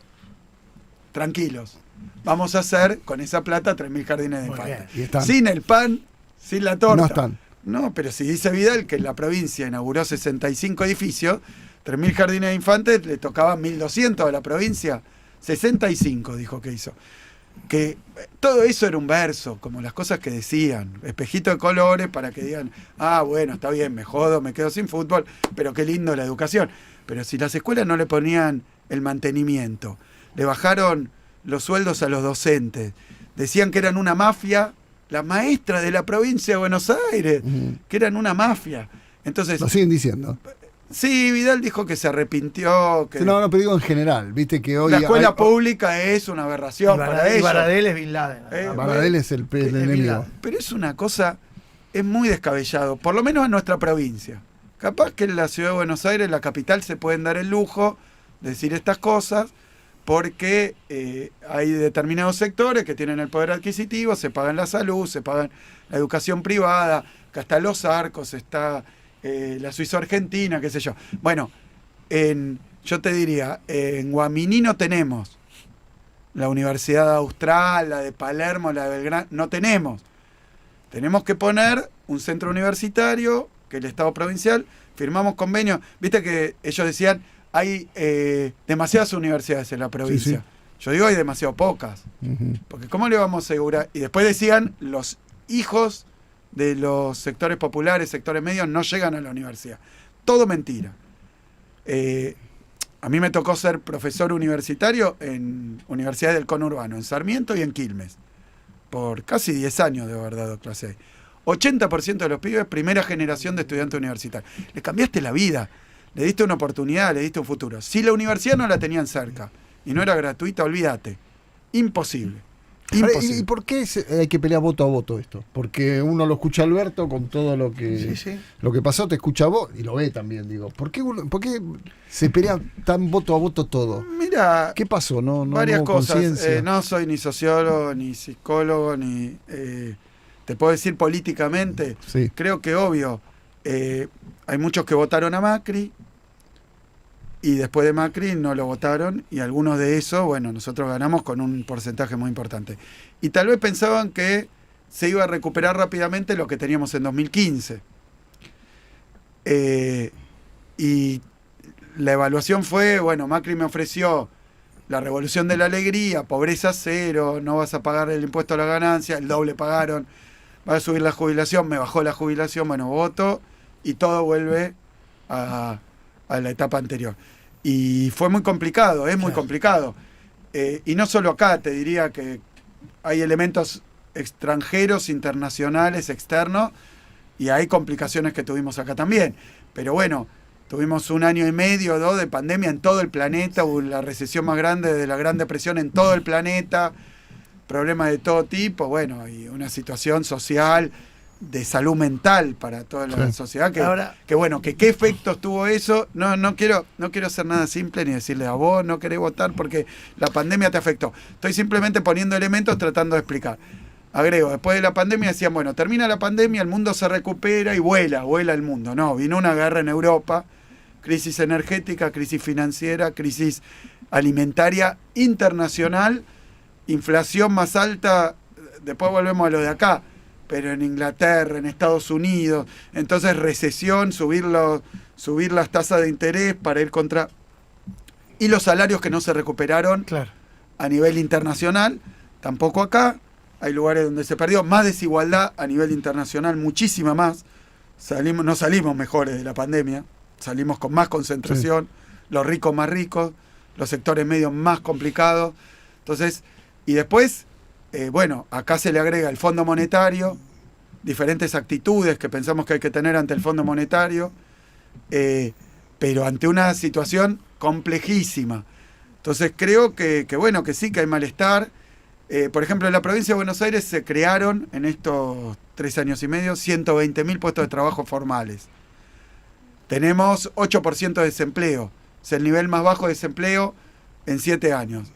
tranquilos, vamos a hacer con esa plata 3.000 jardines de infantes. Sin el pan, sin la torta. No están. No, pero si dice Vidal que en la provincia inauguró 65 edificios, 3.000 jardines de infantes, le tocaban 1.200 a la provincia, 65 dijo que hizo. Que todo eso era un verso, como las cosas que decían, espejito de colores para que digan, bueno, está bien, me jodo, me quedo sin fútbol, pero qué lindo la educación. Pero si las escuelas no le ponían el mantenimiento, le bajaron los sueldos a los docentes, decían que eran una mafia, las maestras de la provincia de Buenos Aires, que eran una mafia. Entonces, lo siguen diciendo. Sí, Vidal dijo que se arrepintió. Que no, pero digo en general, viste que hoy... La escuela pública es una aberración para ellos. Baradel es Bin Laden. Baradel es el enemigo. Pero es una cosa, es muy descabellado, por lo menos en nuestra provincia. Capaz que en la ciudad de Buenos Aires, la capital, se pueden dar el lujo de decir estas cosas, porque hay determinados sectores que tienen el poder adquisitivo, se pagan la salud, se pagan la educación privada, acá están los Arcos, está... la Suiza Argentina, qué sé yo. Bueno, yo te diría, en Guaminí no tenemos la Universidad Austral, la de Palermo, la de Belgrano, no tenemos. Tenemos que poner un centro universitario, que el Estado provincial, firmamos convenios. Viste que ellos decían, hay demasiadas universidades en la provincia. Sí. Yo digo, hay demasiado pocas. Porque ¿cómo le vamos a asegurar? Y después decían, los hijos de los sectores populares, sectores medios, no llegan a la universidad. Todo mentira. A mí me tocó ser profesor universitario en Universidad del Conurbano, en Sarmiento y en Quilmes. Por casi 10 años de haber dado clase. 80% de los pibes, primera generación de estudiantes universitarios. Le cambiaste la vida, le diste una oportunidad, le diste un futuro. Si la universidad no la tenían cerca y no era gratuita, olvídate. Imposible. Imposible. ¿Y por qué hay que pelear voto a voto esto? Porque uno lo escucha a Alberto con todo lo que lo que pasó, te escucha a vos y lo ve también, digo. ¿Por qué se pelea tan voto a voto todo? Mira, ¿qué pasó? No varias cosas. No soy ni sociólogo, ni psicólogo, ni te puedo decir políticamente. Creo que obvio, hay muchos que votaron a Macri, y después de Macri no lo votaron, y algunos de esos, bueno, nosotros ganamos con un porcentaje muy importante. Y tal vez pensaban que se iba a recuperar rápidamente lo que teníamos en 2015. Y la evaluación fue, bueno, Macri me ofreció la revolución de la alegría, pobreza cero, no vas a pagar el impuesto a la ganancia, el doble pagaron, va a subir la jubilación, me bajó la jubilación, bueno, voto, y todo vuelve a la etapa anterior. Y fue muy complicado, es muy complicado. Y no solo acá, te diría que hay elementos extranjeros, internacionales, externos, y hay complicaciones que tuvimos acá también. Pero bueno, tuvimos 1 año y medio, 2 de pandemia en todo el planeta, hubo la recesión más grande de la Gran Depresión en todo el planeta, problemas de todo tipo, bueno, y una situación social, de salud mental para toda la sociedad, que bueno, que qué efectos tuvo eso. No quiero hacer nada simple ni decirle a vos no querés votar porque la pandemia te afectó. Estoy simplemente poniendo elementos tratando de explicar. Agrego, después de la pandemia decían, bueno, termina la pandemia, el mundo se recupera y vuela el mundo. No, vino una guerra en Europa, crisis energética, crisis financiera, crisis alimentaria internacional, inflación más alta, después volvemos a lo de acá, pero en Inglaterra, en Estados Unidos, entonces recesión, subir las tasas de interés para ir contra... Y los salarios que no se recuperaron a nivel internacional, tampoco acá. Hay lugares donde se perdió más desigualdad a nivel internacional, muchísima más. No salimos mejores de la pandemia, salimos con más concentración, los ricos más ricos, los sectores medios más complicados. Entonces, y después, bueno, acá se le agrega el Fondo Monetario, diferentes actitudes que pensamos que hay que tener ante el Fondo Monetario, pero ante una situación complejísima. Entonces creo que bueno, que sí, que hay malestar. Por ejemplo, en la provincia de Buenos Aires se crearon en estos 3 años y medio 120.000 puestos de trabajo formales. Tenemos 8% de desempleo. Es el nivel más bajo de desempleo en 7 años.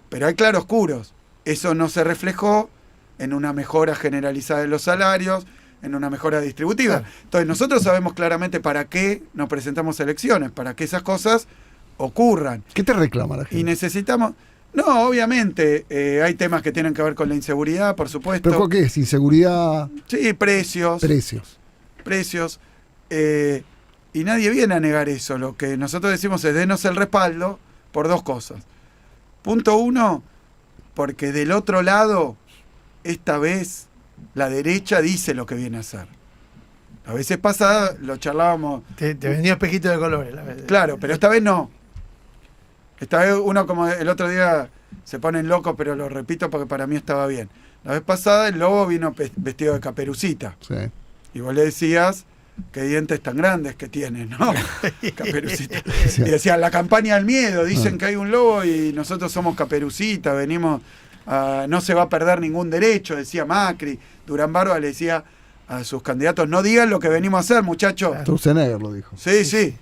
Pero hay claroscuros. Eso no se reflejó en una mejora generalizada de los salarios, en una mejora distributiva. Entonces nosotros sabemos claramente para qué nos presentamos a elecciones, para que esas cosas ocurran. ¿Qué te reclama la gente? Y necesitamos... No, obviamente, hay temas que tienen que ver con la inseguridad, por supuesto. ¿Pero qué es? ¿Inseguridad? Sí, precios. Y nadie viene a negar eso. Lo que nosotros decimos es denos el respaldo por 2 cosas. Punto 1, porque del otro lado, esta vez, la derecha dice lo que viene a hacer. A veces pasada lo charlábamos. Te vendió espejitos de colores. Claro, pero esta vez no. Esta vez uno, como el otro día, se ponen locos, pero lo repito porque para mí estaba bien. La vez pasada el lobo vino vestido de Caperucita. Sí. Y vos le decías, qué dientes tan grandes que tiene, ¿no? Caperucita. Y decían, la campaña del miedo, dicen que hay un lobo y nosotros somos Caperucita, venimos, no se va a perder ningún derecho, decía Macri. Durán Barba le decía a sus candidatos, no digan lo que venimos a hacer, muchachos. Sturzenegger lo dijo. Sí.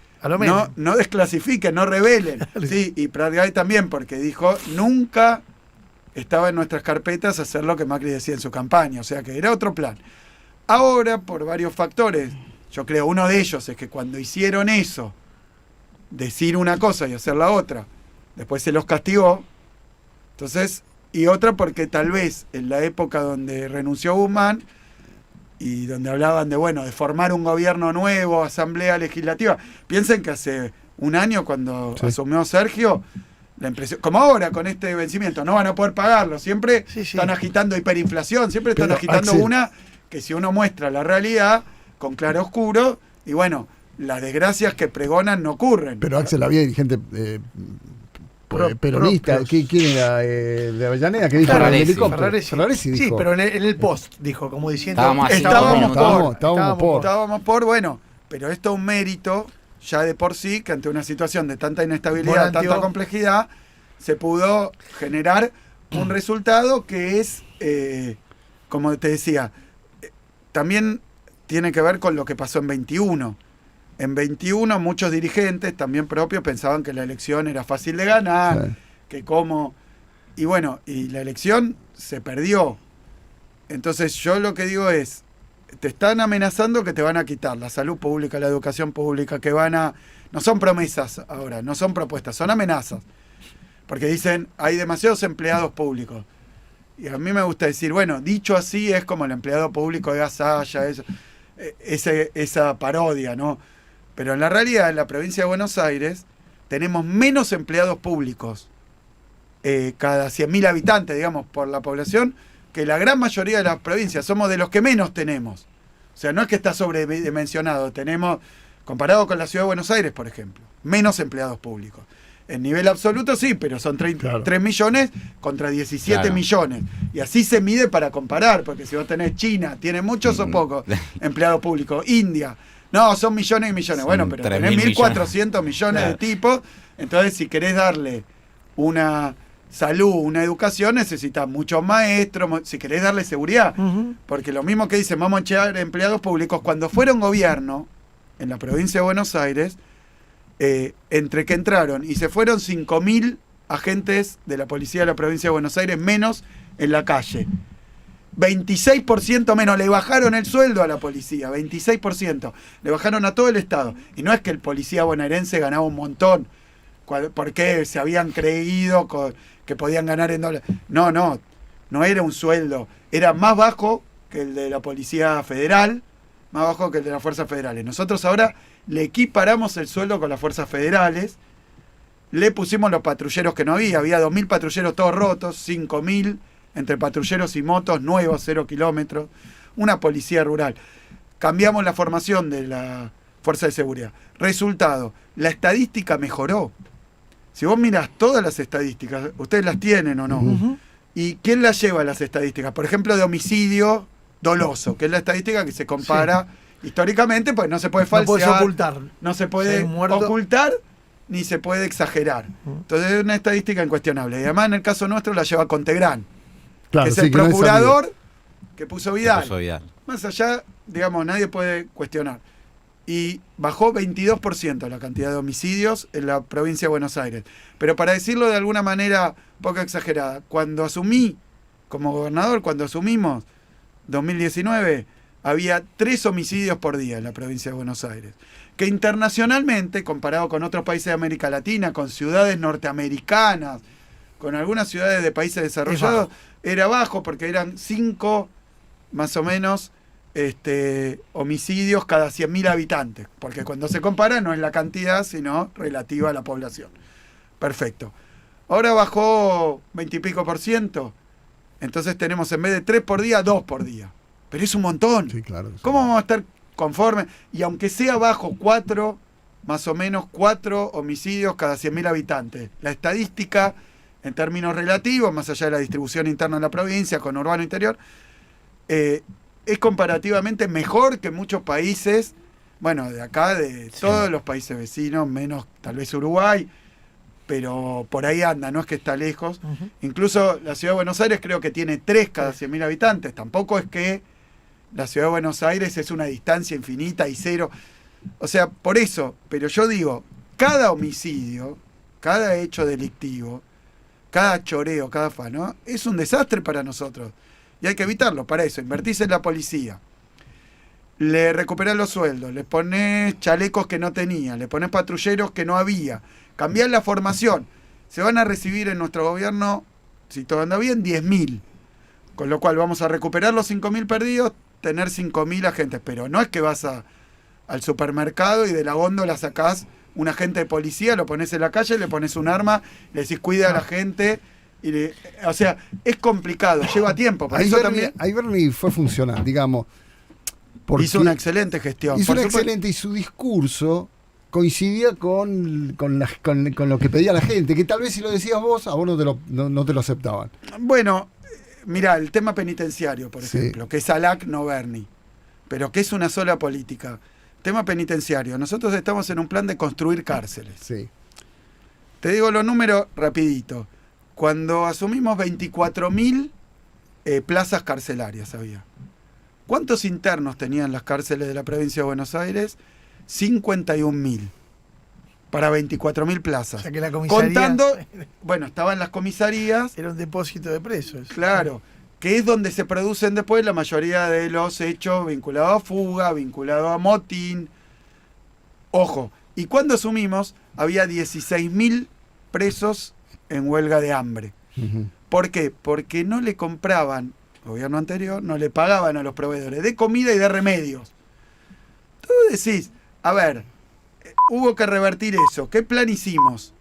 No desclasifiquen, no revelen. Sí, y Pratgay también, porque dijo, nunca estaba en nuestras carpetas hacer lo que Macri decía en su campaña, o sea que era otro plan. Ahora, por varios factores, yo creo uno de ellos es que cuando hicieron eso, decir una cosa y hacer la otra, después se los castigó. Entonces, y otra porque tal vez en la época donde renunció Guzmán, y donde hablaban de formar un gobierno nuevo, asamblea legislativa. Piensen que hace 1 año cuando asumió Sergio, la impresión, como ahora con este vencimiento, no van a poder pagarlo, siempre están agitando hiperinflación, siempre están agitando Axel, una que si uno muestra la realidad con claroscuro, y bueno, las desgracias que pregonan no ocurren. Pero Axel, había dirigente peronista, ¿quién era? ¿De Avellaneda? ¿Qué dijo? Ferraresi dijo. Sí, pero en el post dijo, como diciendo... Estábamos por, bueno, pero esto es un mérito ya de por sí, que ante una situación de tanta inestabilidad, tanta complejidad, se pudo generar un resultado que es, como te decía, también tiene que ver con lo que pasó en 21. En 21 muchos dirigentes, también propios, pensaban que la elección era fácil de ganar, que cómo... Y bueno, y la elección se perdió. Entonces yo lo que digo es, te están amenazando que te van a quitar la salud pública, la educación pública, no son promesas ahora, no son propuestas, son amenazas. Porque dicen, hay demasiados empleados públicos. Y a mí me gusta decir, bueno, dicho así es como el empleado público de Gasalla, esa parodia, ¿no? Pero en la realidad, en la provincia de Buenos Aires, tenemos menos empleados públicos cada 100.000 habitantes, digamos, por la población, que la gran mayoría de las provincias. Somos de los que menos tenemos. O sea, no es que está sobredimensionado. Tenemos, comparado con la ciudad de Buenos Aires, por ejemplo, menos empleados públicos. En nivel absoluto sí, pero son 3 millones contra 17 millones. Y así se mide para comparar, porque si vos tenés China, ¿tiene muchos o pocos empleados públicos? India, no, son millones y millones. Bueno, pero tenés 1.400 millones de tipos. Entonces, si querés darle una salud, una educación, necesitas muchos maestros, si querés darle seguridad. Porque lo mismo que dicen, vamos a echar empleados públicos, cuando fueron gobierno en la provincia de Buenos Aires, entre que entraron y se fueron 5.000 agentes de la policía de la provincia de Buenos Aires menos en la calle. 26% menos, le bajaron el sueldo a la policía, 26%, le bajaron a todo el Estado. Y no es que el policía bonaerense ganaba un montón, porque se habían creído que podían ganar en dólares. No era un sueldo, era más bajo que el de la Policía Federal, más bajo que el de las Fuerzas Federales. Nosotros ahora le equiparamos el sueldo con las Fuerzas Federales, le pusimos los patrulleros que no había 2.000 patrulleros todos rotos, 5.000 entre patrulleros y motos nuevos, 0 kilómetros, una policía rural. Cambiamos la formación de la Fuerza de Seguridad. Resultado, la estadística mejoró. Si vos mirás todas las estadísticas, ustedes las tienen o no, ¿y quién las lleva las estadísticas? Por ejemplo, de homicidio doloso, que es la estadística que se compara históricamente, pues no se puede falsear, no se puede ocultar, ni se puede exagerar. Entonces es una estadística incuestionable. Y además en el caso nuestro la lleva Contegrán, que es el procurador que puso Vidal. Más allá, digamos, nadie puede cuestionar. Y bajó 22% la cantidad de homicidios en la provincia de Buenos Aires. Pero para decirlo de alguna manera poco exagerada, cuando asumí como gobernador, cuando asumimos 2019, había 3 homicidios por día en la provincia de Buenos Aires. Que internacionalmente, comparado con otros países de América Latina, con ciudades norteamericanas, con algunas ciudades de países desarrollados, era bajo, porque eran 5 más o menos homicidios cada 100.000 habitantes. Porque cuando se compara no es la cantidad, sino relativa a la población. Perfecto. Ahora bajó 20 y pico %. Entonces tenemos en vez de 3 por día, 2 por día. Pero es un montón. Sí, claro. ¿Cómo vamos a estar conformes? Y aunque sea bajo 4, más o menos 4 homicidios cada 100.000 habitantes. La estadística, en términos relativos, más allá de la distribución interna de la provincia, con urbano interior, es comparativamente mejor que muchos países, bueno, de acá, de todos los países vecinos, menos tal vez Uruguay, pero por ahí anda, no es que está lejos. Incluso la ciudad de Buenos Aires creo que tiene 3 cada 100.000 habitantes. Tampoco es que la ciudad de Buenos Aires es una distancia infinita y 0. O sea, por eso, pero yo digo, cada homicidio, cada hecho delictivo, cada choreo, cada afano, es un desastre para nosotros. Y hay que evitarlo. Para eso, invertís en la policía, le recuperás los sueldos, le ponés chalecos que no tenía, le ponés patrulleros que no había, cambiás la formación. Se van a recibir en nuestro gobierno, si todo anda bien, 10.000. Con lo cual vamos a recuperar los 5.000 perdidos, tener 5.000 agentes. Pero no es que vas al supermercado y de la góndola sacás un agente de policía, lo pones en la calle, le pones un arma, le decís cuida a la gente. O sea, es complicado, lleva tiempo. Por eso también ahí Bernie fue funcional, digamos. Hizo una excelente gestión. Hizo una excelente, y su discurso coincidía con lo que pedía la gente, que tal vez si lo decías vos, a vos no te lo aceptaban. Bueno, mirá, el tema penitenciario, por ejemplo, que es ALAC, no Bernie, pero que es una sola política. Tema penitenciario, nosotros estamos en un plan de construir cárceles. Sí. Te digo los números rapidito. Cuando asumimos 24.000 plazas carcelarias había. ¿Cuántos internos tenían las cárceles de la provincia de Buenos Aires? 51.000. Para 24.000 plazas. O sea que la comisaría... Contando, bueno, estaban las comisarías. Era un depósito de presos. Claro. que es donde se producen después la mayoría de los hechos vinculados a fuga, vinculados a motín. Ojo, y cuando asumimos, había 16.000 presos en huelga de hambre. ¿Por qué? Porque no le compraban, el gobierno anterior, no le pagaban a los proveedores de comida y de remedios. Tú decís, a ver, hubo que revertir eso. ¿Qué plan hicimos?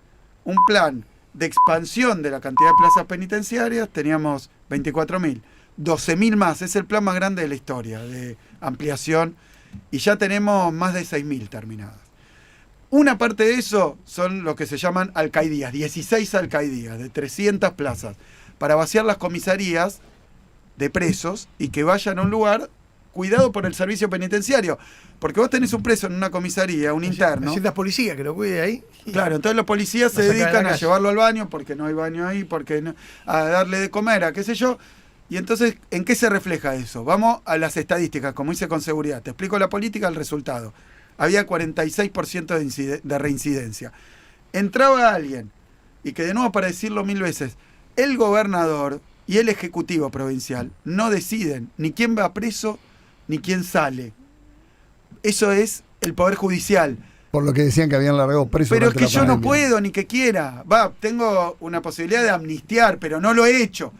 Un plan de expansión de la cantidad de plazas penitenciarias, teníamos 24.000. 12.000 más, es el plan más grande de la historia, de ampliación, y ya tenemos más de 6.000 terminadas. Una parte de eso son lo que se llaman alcaidías, 16 alcaidías de 300 plazas, para vaciar las comisarías de presos y que vayan a un lugar cuidado por el servicio penitenciario. Porque vos tenés un preso en una comisaría, un interno. Necesitas policía que lo cuide ahí. Claro, entonces los policías se dedican a llevarlo al baño porque no hay baño ahí, porque no, a darle de comer, a qué sé yo. Y entonces, ¿en qué se refleja eso? Vamos a las estadísticas, como hice con seguridad. Te explico la política, el resultado. Había 46% de reincidencia. Entraba alguien, y que de nuevo para decirlo 1000 veces, el gobernador y el ejecutivo provincial no deciden ni quién va preso ni quién sale. Eso es el Poder Judicial. Por lo que decían que habían largado presos. Pero es que yo no puedo ni que quiera. Tengo una posibilidad de amnistiar, pero no lo he hecho.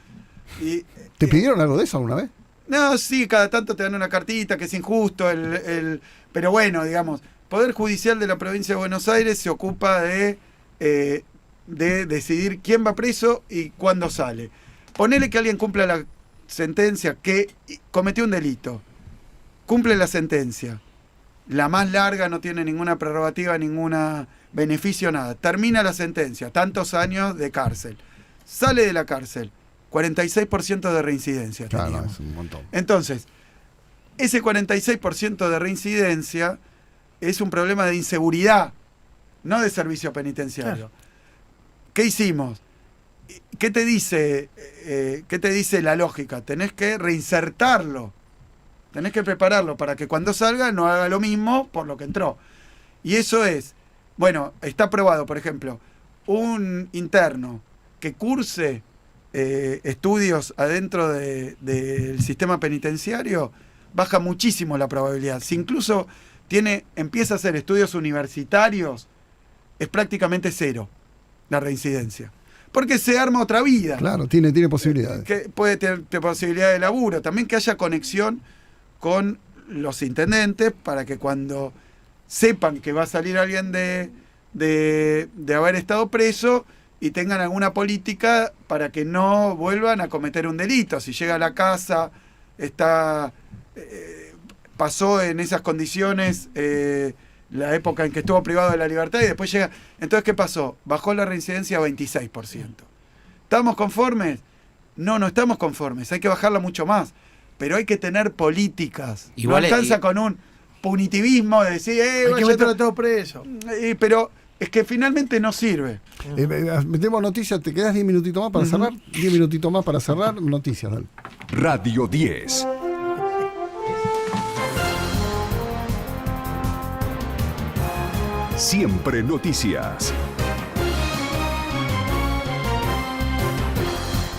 ¿Te pidieron algo de eso alguna vez? No, sí, cada tanto te dan una cartita que es injusto, pero bueno, digamos, Poder Judicial de la Provincia de Buenos Aires se ocupa de decidir quién va preso y cuándo sale. Ponele que alguien cumpla la sentencia, que cometió un delito, cumple la sentencia, la más larga, no tiene ninguna prerrogativa, ningún beneficio, nada, termina la sentencia, tantos años de cárcel, sale de la cárcel, 46% de reincidencia. Claro, es un montón. Entonces, ese 46% de reincidencia es un problema de inseguridad, no de servicio penitenciario. Claro. ¿Qué hicimos? ¿Qué te dice la lógica? Tenés que reinsertarlo, tenés que prepararlo para que cuando salga no haga lo mismo por lo que entró. Y eso es, bueno, está probado, por ejemplo, un interno que curse estudios adentro del sistema penitenciario, baja muchísimo la probabilidad. Si incluso empieza a hacer estudios universitarios, es prácticamente cero la reincidencia. Porque se arma otra vida. Claro, tiene posibilidades. Que puede tener posibilidad de laburo. También que haya conexión con los intendentes para que cuando sepan que va a salir alguien de haber estado preso y tengan alguna política para que no vuelvan a cometer un delito. Si llega a la casa, pasó en esas condiciones la época en que estuvo privado de la libertad y después llega. Entonces, ¿qué pasó? Bajó la reincidencia a 26%. ¿Estamos conformes? No estamos conformes. Hay que bajarla mucho más. Pero hay que tener políticas. Igual no alcanza con un punitivismo de decir, hay que meter a todo preso. Pero es que finalmente no sirve. Metemos noticias, ¿te quedas 10 minutitos más para cerrar? 10 minutitos más para cerrar, noticias, dale. Radio 10. Siempre noticias.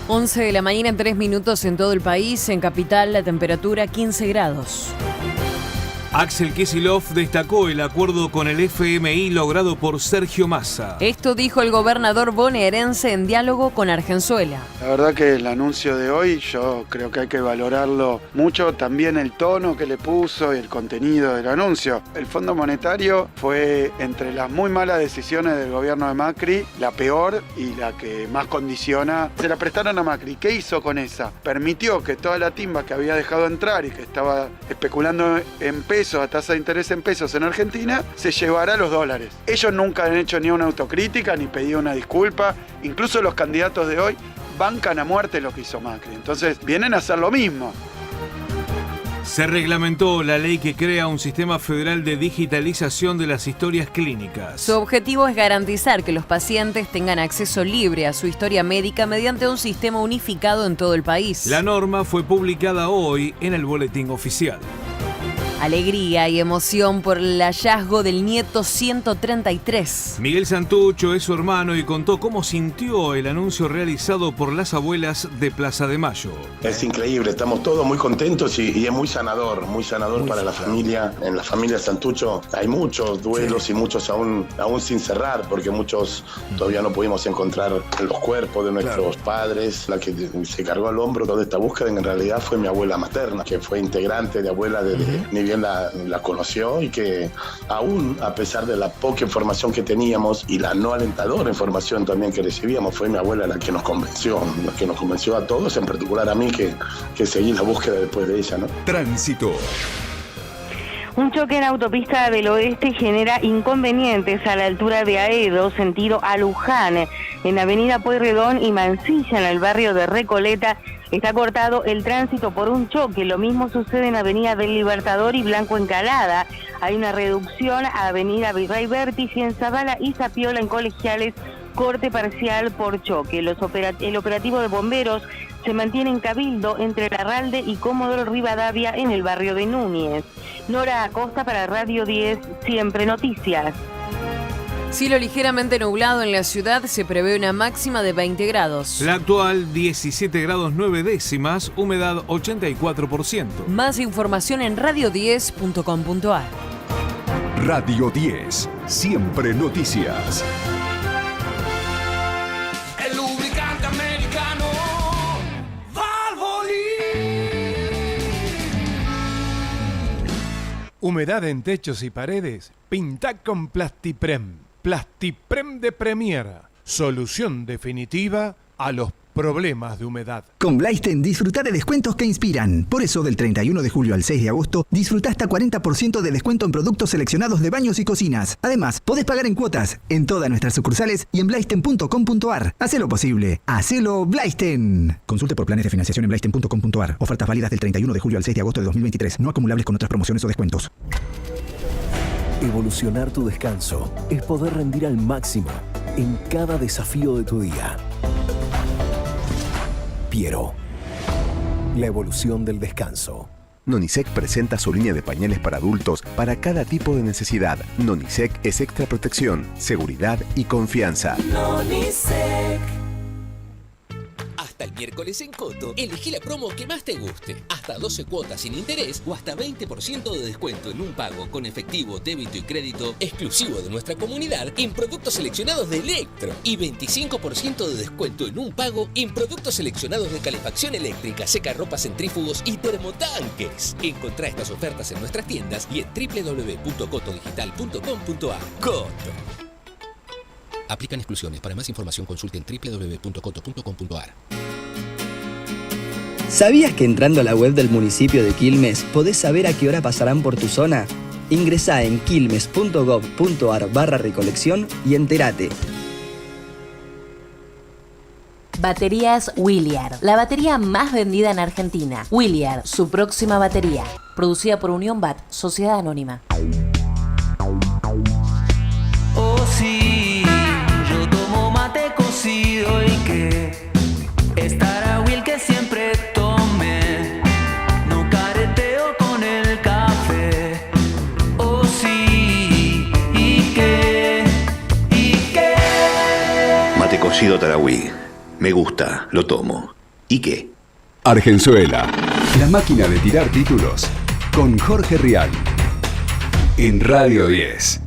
11 de la mañana, 3 minutos en todo el país. En Capital, la temperatura 15 grados. Axel Kicillof destacó el acuerdo con el FMI logrado por Sergio Massa. Esto dijo el gobernador bonaerense en diálogo con Argenzuela. La verdad que el anuncio de hoy yo creo que hay que valorarlo mucho, también el tono que le puso y el contenido del anuncio. El Fondo Monetario fue entre las muy malas decisiones del gobierno de Macri, la peor y la que más condiciona. Se la prestaron a Macri. ¿Qué hizo con esa? Permitió que toda la timba que había dejado entrar y que estaba especulando en pesos, a tasa de interés en pesos en Argentina, se llevará los dólares. Ellos nunca han hecho ni una autocrítica ni pedido una disculpa. Incluso los candidatos de hoy bancan a muerte lo que hizo Macri. Entonces vienen a hacer lo mismo. Se reglamentó la ley que crea un sistema federal de digitalización de las historias clínicas. Su objetivo es garantizar que los pacientes tengan acceso libre a su historia médica mediante un sistema unificado en todo el país. La norma fue publicada hoy en el Boletín Oficial. Alegría y emoción por el hallazgo del nieto 133. Miguel Santucho es su hermano y contó cómo sintió el anuncio realizado por las abuelas de Plaza de Mayo. Es increíble, estamos todos muy contentos y es muy sanador para la familia. En la familia Santucho hay muchos duelos y muchos aún sin cerrar, porque muchos todavía no pudimos encontrar los cuerpos de nuestros padres. La que se cargó al hombro toda esta búsqueda en realidad fue mi abuela materna, que fue integrante de abuela desde ni bien la conoció, y que aún a pesar de la poca información que teníamos y la no alentadora información también que recibíamos, fue mi abuela la que nos convenció a todos, en particular a mí que seguí la búsqueda después de ella, ¿no? Tránsito. Un choque en autopista del oeste genera inconvenientes a la altura de Aedo, sentido a Luján. En avenida Pueyrredón y Mansilla, en el barrio de Recoleta, está cortado el tránsito por un choque. Lo mismo sucede en avenida del Libertador y Blanco Encalada. Hay una reducción a avenida Virrey Vértiz y en Zavala y Zapiola en Colegiales, corte parcial por choque. El operativo de bomberos se mantiene en Cabildo entre Larralde y Comodoro Rivadavia en el barrio de Núñez. Nora Acosta para Radio 10, Siempre Noticias. Cielo ligeramente nublado en la ciudad, se prevé una máxima de 20 grados. La actual 17 grados 9 décimas, humedad 84%. Más información en radio10.com.ar. Radio 10, Siempre Noticias. El lubricante americano Humedad en techos y paredes, pinta con Plastiprem. Plastiprem de Premier, solución definitiva a los problemas de humedad. Con Blaisten disfruta de descuentos que inspiran. Por eso, del 31 de julio al 6 de agosto, disfruta hasta 40% de descuento en productos seleccionados de baños y cocinas. Además, podés pagar en cuotas en todas nuestras sucursales y en blaisten.com.ar. Hacelo posible. Hacelo Blaisten. Consulte por planes de financiación en blaisten.com.ar. Ofertas válidas del 31 de julio al 6 de agosto de 2023. No acumulables con otras promociones o descuentos. Evolucionar tu descanso es poder rendir al máximo en cada desafío de tu día. Piero. La evolución del descanso. Nonisec presenta su línea de pañales para adultos para cada tipo de necesidad. Nonisec es extra protección, seguridad y confianza. Nonisec. Hasta el miércoles en Coto, elegí la promo que más te guste. Hasta 12 cuotas sin interés o hasta 20% de descuento en un pago con efectivo, débito y crédito exclusivo de nuestra comunidad en productos seleccionados de Electro. Y 25% de descuento en un pago en productos seleccionados de calefacción eléctrica, secarropas centrífugos y termotanques. Encontrá estas ofertas en nuestras tiendas y en www.cotodigital.com.ar. Coto. Aplican exclusiones. Para más información consulten www.coto.com.ar. ¿Sabías que entrando a la web del municipio de Quilmes podés saber a qué hora pasarán por tu zona? Ingresá en quilmes.gov.ar/recolección y entérate. Baterías Williard, la batería más vendida en Argentina. Williard, su próxima batería. Producida por Unión BAT, Sociedad Anónima. Oh sí, yo tomo mate cocido y que estará Will que siempre tome. No careteo con el café. Oh sí, y que Mate cocido Tarahui. Me gusta, lo tomo. ¿Y qué? Argenzuela, la máquina de tirar títulos, con Jorge Rial. En Radio 10.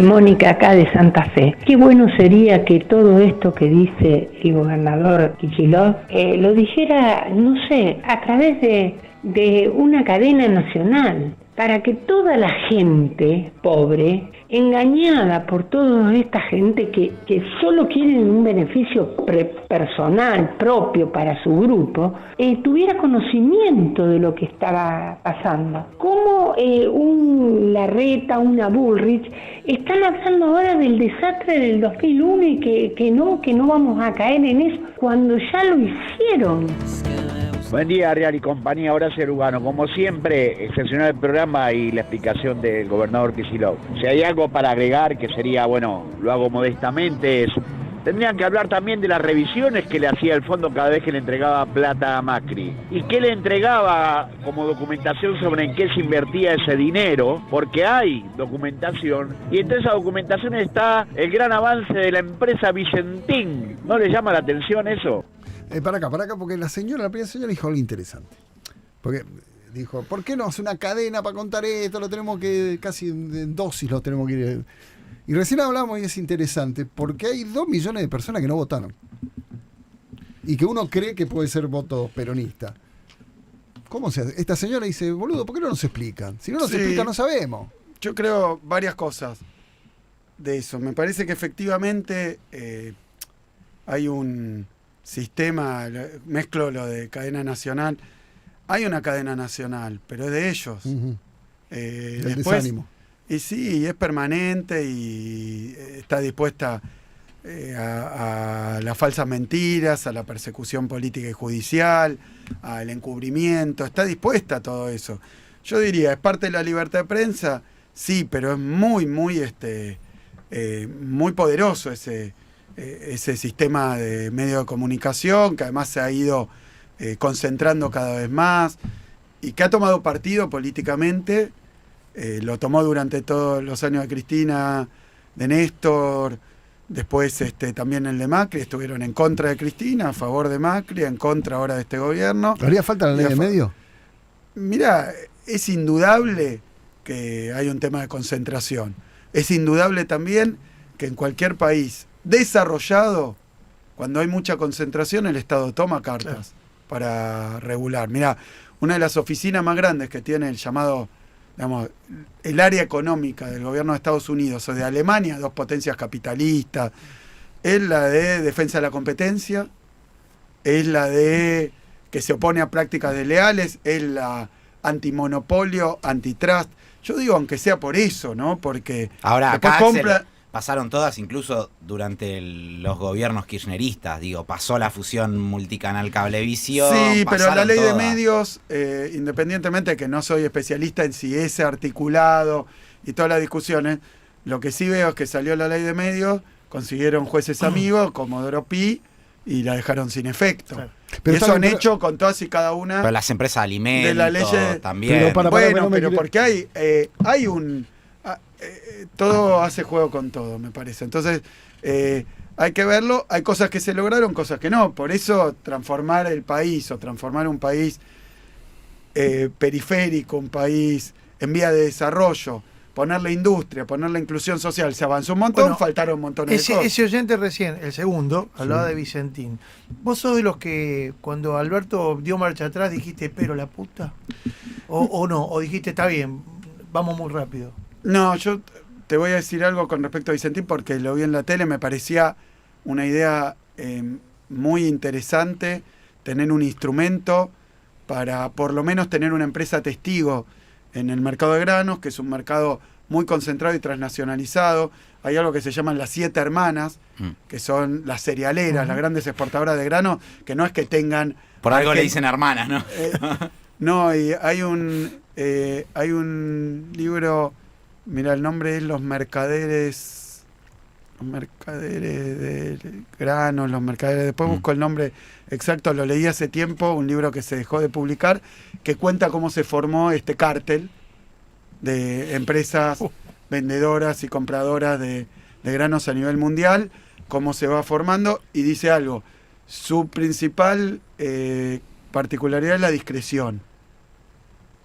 Mónica, acá de Santa Fe. Qué bueno sería que todo esto que dice el gobernador Kicillof lo dijera, no sé, a través de una cadena nacional, para que toda la gente pobre, engañada por toda esta gente que solo quieren un beneficio personal, propio para su grupo, tuviera conocimiento de lo que estaba pasando. Como un Larreta, una Bullrich, están hablando ahora del desastre del 2001 y que no vamos a caer en eso cuando ya lo hicieron. Buen día, Real y compañía. Horacio Lugano. Como siempre, excepcional el programa y la explicación del gobernador Kicillof. Si hay algo para agregar, que sería, bueno, lo hago modestamente, es tendrían que hablar también de las revisiones que le hacía el fondo cada vez que le entregaba plata a Macri. Y qué le entregaba como documentación sobre en qué se invertía ese dinero, porque hay documentación. Y entre esa documentación está el gran avance de la empresa Vicentín. ¿No le llama la atención eso? Para acá, porque la primera señora dijo algo interesante. Porque dijo, ¿por qué no hace una cadena para contar esto? Lo tenemos que, casi en dosis lo tenemos que ir. Y recién hablamos y es interesante, porque hay 2 millones de personas que no votaron. Y que uno cree que puede ser voto peronista. ¿Cómo se hace? Esta señora dice, boludo, ¿por qué no nos explican? Si no nos explican, no sabemos. Yo creo varias cosas de eso. Me parece que efectivamente hay un sistema, mezclo lo de cadena nacional. Hay una cadena nacional, pero es de ellos. El después, desánimo. Y sí, es permanente y está dispuesta a las falsas mentiras, a la persecución política y judicial, al encubrimiento. Está dispuesta a todo eso. Yo diría, ¿es parte de la libertad de prensa? Sí, pero es muy poderoso ese sistema de medio de comunicación, que además se ha ido concentrando cada vez más y que ha tomado partido políticamente. Lo tomó durante todos los años de Cristina, de Néstor, después también el de Macri. Estuvieron en contra de Cristina, a favor de Macri, en contra ahora de este gobierno. ¿Haría falta la ley de medio? Mirá, es indudable que hay un tema de concentración. Es indudable también que en cualquier país desarrollado, cuando hay mucha concentración, el Estado toma cartas para regular. Mirá, una de las oficinas más grandes que tiene el llamado, digamos, el área económica del gobierno de Estados Unidos o de Alemania, 2 potencias capitalistas, es la de defensa de la competencia, es la de que se opone a prácticas desleales, es la antimonopolio, antitrust. Yo digo, aunque sea por eso, ¿no? Porque ahora acá pasaron todas, incluso durante los gobiernos kirchneristas, digo, pasó la fusión multicanal Cablevisión. Sí, pero la ley de medios, independientemente de que no soy especialista en si ese articulado y todas las discusiones, lo que sí veo es que salió la ley de medios, consiguieron jueces amigos como Doropi y la dejaron sin efecto. Claro. Pero eso han hecho con todas y cada una. Pero las empresas de alimentos de la ley también. Pero porque hay un... todo hace juego con todo, me parece. Entonces, hay que verlo. Hay cosas que se lograron, cosas que no. Por eso transformar el país o transformar un país periférico, un país en vía de desarrollo, ponerle industria, ponerle inclusión social, se avanzó un montón, faltaron un montón de cosas. Ese oyente recién, el segundo, hablaba de Vicentín. ¿Vos sos de los que cuando Alberto dio marcha atrás dijiste, pero la puta? ¿O no? ¿O dijiste, está bien, vamos muy rápido? No, yo te voy a decir algo con respecto a Vicentín porque lo vi en la tele, me parecía una idea muy interesante tener un instrumento para por lo menos tener una empresa testigo en el mercado de granos, que es un mercado muy concentrado y transnacionalizado. Hay algo que se llaman las 7 hermanas, que son las cerealeras, las grandes exportadoras de grano, que no es que tengan... Por algo le dicen hermanas, ¿no? No, y hay un libro, mira, el nombre es Los mercaderes del grano, los mercaderes, después busco el nombre exacto, lo leí hace tiempo, un libro que se dejó de publicar, que cuenta cómo se formó este cártel de empresas vendedoras y compradoras de granos a nivel mundial, cómo se va formando, y dice algo, su principal particularidad es la discreción.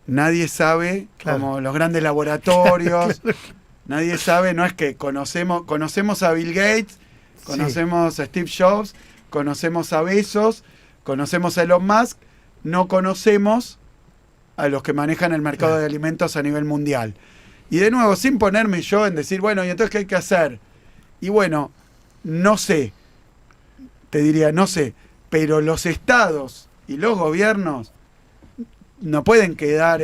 Nadie sabe, como los grandes laboratorios, nadie sabe, no es que conocemos a Bill Gates, conocemos a Steve Jobs, conocemos a Bezos, conocemos a Elon Musk, no conocemos a los que manejan el mercado de alimentos a nivel mundial. Y de nuevo, sin ponerme yo en decir, bueno, ¿y entonces qué hay que hacer? Y bueno, no sé, te diría, no sé, pero los estados y los gobiernos no pueden quedar...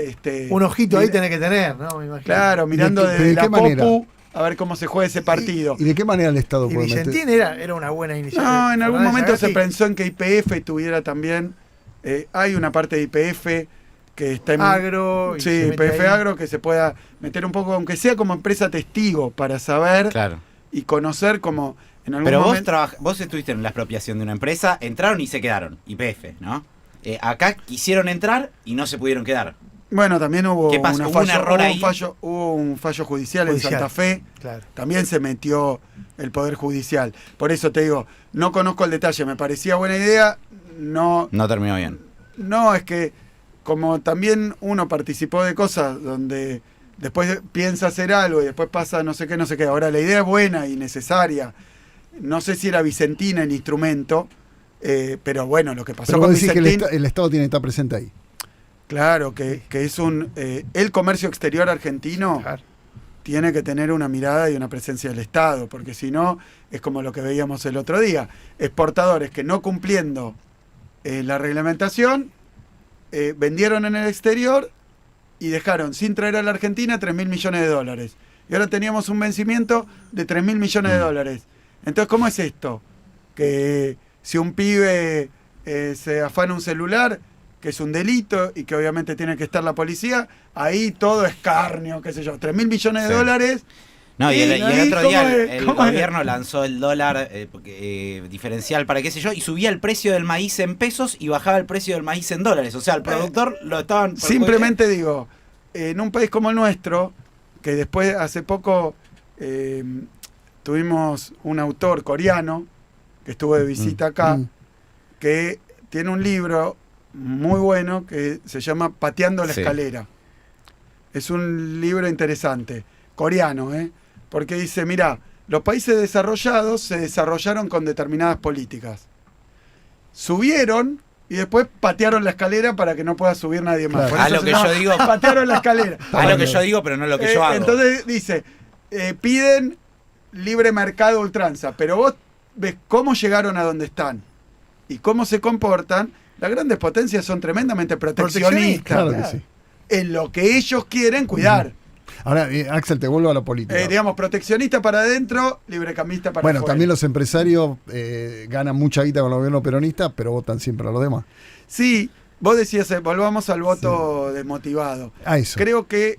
un ojito ahí tenés que tener, ¿no? Me imagino. Claro, mirando desde la popu a ver cómo se juega ese partido. ¿Y de qué manera el Estado puede meter? Vicentín era una buena iniciativa. No, en algún momento se pensó en que YPF tuviera también... hay una parte de YPF que está en... Agro. Sí, YPF Agro, que se pueda meter un poco, aunque sea como empresa testigo, para saber y conocer como En algún Pero momento, vos estuviste en la expropiación de una empresa, entraron y se quedaron, YPF, ¿no? Acá quisieron entrar y no se pudieron quedar. bueno, también hubo, ¿Qué pasó? ¿Hubo un error ahí? hubo un fallo judicial en Santa Fe. Claro. También se metió el Poder Judicial. Por eso te digo, no conozco el detalle. Me parecía buena idea. No terminó bien. No, es que como también uno participó de cosas donde después piensa hacer algo y después pasa no sé qué, no sé qué. Ahora, la idea es buena y necesaria. No sé si era Vicentina el instrumento, pero bueno, lo que pasó Pero con vos decís Vicentín... que el Estado tiene que estar presente ahí. Claro, que es el comercio exterior argentino tiene que tener una mirada y una presencia del Estado, porque si no, es como lo que veíamos el otro día. Exportadores que no cumpliendo la reglamentación, vendieron en el exterior y dejaron sin traer a la Argentina $3.000 millones. Y ahora teníamos un vencimiento de $3.000 millones. Entonces, ¿cómo es esto? Que si un pibe se afana un celular, que es un delito y que obviamente tiene que estar la policía, ahí todo es escarnio, qué sé yo, $3.000 millones. No, y el otro día el gobierno es? lanzó el dólar diferencial para qué sé yo, y subía el precio del maíz en pesos y bajaba el precio del maíz en dólares. O sea, el productor lo estaban... Simplemente digo, en un país como el nuestro, que después hace poco tuvimos un autor coreano que estuvo de visita acá, que tiene un libro muy bueno que se llama Pateando la Escalera. Es un libro interesante, coreano, porque dice, mira, los países desarrollados se desarrollaron con determinadas políticas. Subieron y después patearon la escalera para que no pueda subir nadie más. Claro. Lo que yo digo, patearon la escalera. Lo que yo digo, pero no lo que yo hago. Entonces dice, piden libre mercado a ultranza, pero vos ves cómo llegaron a donde están y cómo se comportan. Las grandes potencias son tremendamente proteccionistas. Claro que sí. En lo que ellos quieren cuidar. Ahora, Axel, te vuelvo a la política. Digamos, proteccionista para adentro, librecambista para Bueno, afuera. también los empresarios ganan mucha guita con el gobierno peronista, pero votan siempre a los demás. Sí, vos decías, volvamos al voto desmotivado. Eso. Creo que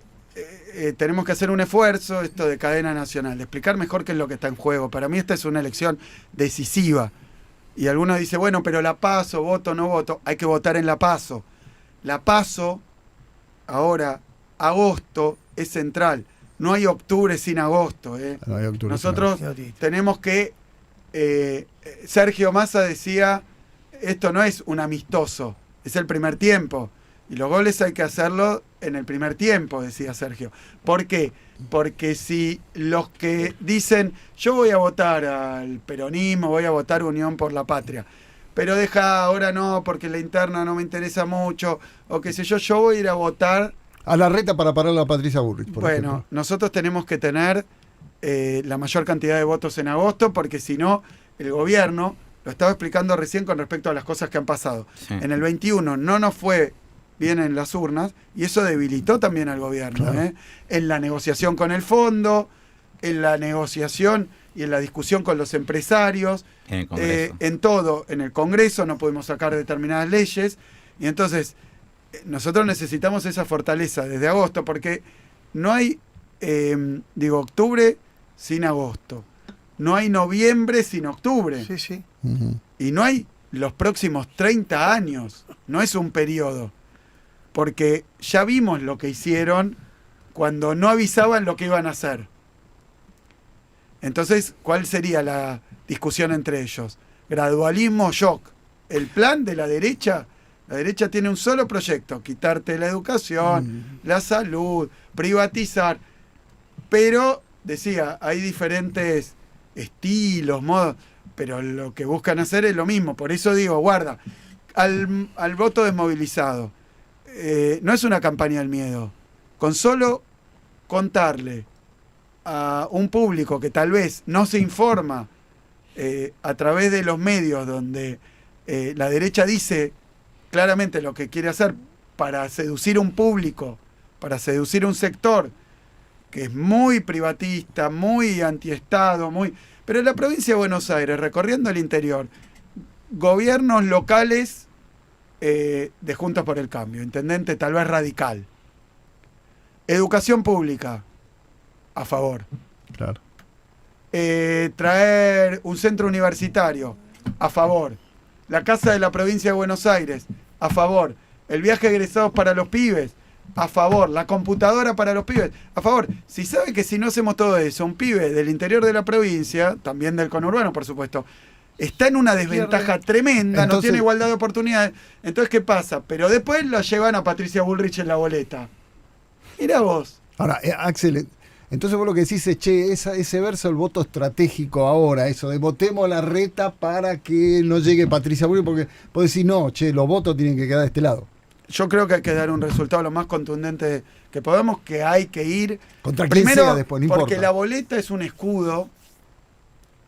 tenemos que hacer un esfuerzo, esto de cadena nacional, de explicar mejor qué es lo que está en juego. Para mí esta es una elección decisiva. Y algunos dicen, bueno, pero la PASO, voto o no voto, hay que votar en la PASO. La PASO, ahora, agosto, es central. No hay octubre sin agosto. No hay octubre. Nosotros tenemos que... Sergio Massa decía, esto no es un amistoso, es el primer tiempo. Y los goles hay que hacerlo en el primer tiempo, decía Sergio. ¿Por qué? Porque si los que dicen, yo voy a votar al peronismo, voy a votar Unión por la Patria, pero deja ahora no, porque la interna no me interesa mucho, o qué sé yo voy a ir a votar... A la reta para parar a Patricia Bullrich, por ejemplo. Nosotros tenemos que tener la mayor cantidad de votos en agosto, porque si no, el gobierno, lo estaba explicando recién con respecto a las cosas que han pasado. Sí. En el 21 no nos fue bien en las urnas, y eso debilitó también al gobierno, claro. En la negociación con el fondo, en la negociación y en la discusión con los empresarios, en todo, en el Congreso no pudimos sacar determinadas leyes, y entonces nosotros necesitamos esa fortaleza desde agosto, porque no hay, octubre sin agosto, no hay noviembre sin octubre, y no hay los próximos 30 años, no es un periodo. Porque ya vimos lo que hicieron cuando no avisaban lo que iban a hacer. Entonces, ¿cuál sería la discusión entre ellos? Gradualismo o shock. El plan de la derecha tiene un solo proyecto, quitarte la educación, la salud, privatizar. Pero, decía, hay diferentes estilos, modos, pero lo que buscan hacer es lo mismo. Por eso digo, guarda, al voto desmovilizado. No es una campaña del miedo. Con solo contarle a un público que tal vez no se informa a través de los medios donde la derecha dice claramente lo que quiere hacer para seducir un público, para seducir un sector que es muy privatista, muy antiestado, pero en la provincia de Buenos Aires, recorriendo el interior, gobiernos locales de Juntos por el Cambio, intendente tal vez radical. Educación pública, a favor. Claro. traer un centro universitario, a favor. La Casa de la Provincia de Buenos Aires, a favor. El viaje de egresados para los pibes, a favor. La computadora para los pibes, a favor. Si sabe que si no hacemos todo eso, un pibe del interior de la provincia, también del conurbano, por supuesto, está en una desventaja tremenda, no tiene igualdad de oportunidades. Entonces, ¿qué pasa? Pero después la llevan a Patricia Bullrich en la boleta. Mirá vos. Ahora, Axel, entonces vos lo que decís es, ese verso, el voto estratégico ahora, eso de votemos la reta para que no llegue Patricia Bullrich, porque vos decís, no, los votos tienen que quedar de este lado. Yo creo que hay que dar un resultado lo más contundente que podamos, que hay que ir contra quien sea después, no porque importa. La boleta es un escudo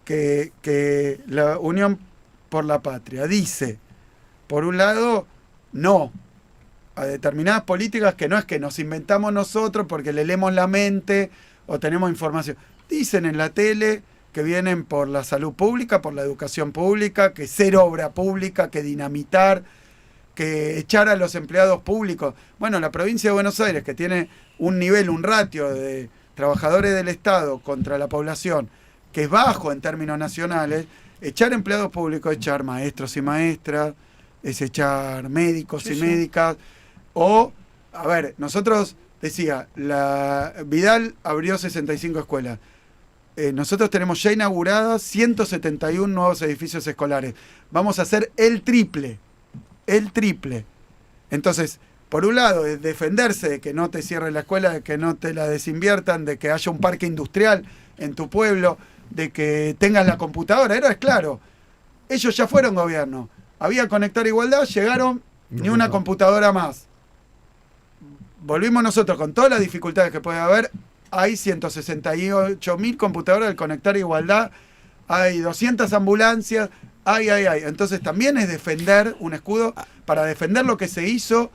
que la Unión por la Patria dice, por un lado, no a determinadas políticas que no es que nos inventamos nosotros porque le leemos la mente o tenemos información. Dicen en la tele que vienen por la salud pública, por la educación pública, que ser obra pública, que dinamitar, que echar a los empleados públicos. Bueno, la provincia de Buenos Aires, que tiene un nivel, un ratio de trabajadores del Estado contra la población, que es bajo en términos nacionales, echar empleados públicos, echar maestros y maestras, es echar médicos y médicas, o, a ver, nosotros, decía, Vidal abrió 65 escuelas. Nosotros tenemos ya inauguradas 171 nuevos edificios escolares. Vamos a hacer el triple. Entonces, por un lado, es defenderse de que no te cierren la escuela, de que no te la desinviertan, de que haya un parque industrial en tu pueblo, de que tengas la computadora. Es claro, ellos ya fueron gobierno. Había Conectar Igualdad, llegaron ni una computadora más. Volvimos nosotros con todas las dificultades que puede haber. Hay 168.000 computadoras del Conectar Igualdad, hay 200 ambulancias, hay. Entonces también es defender un escudo para defender lo que se hizo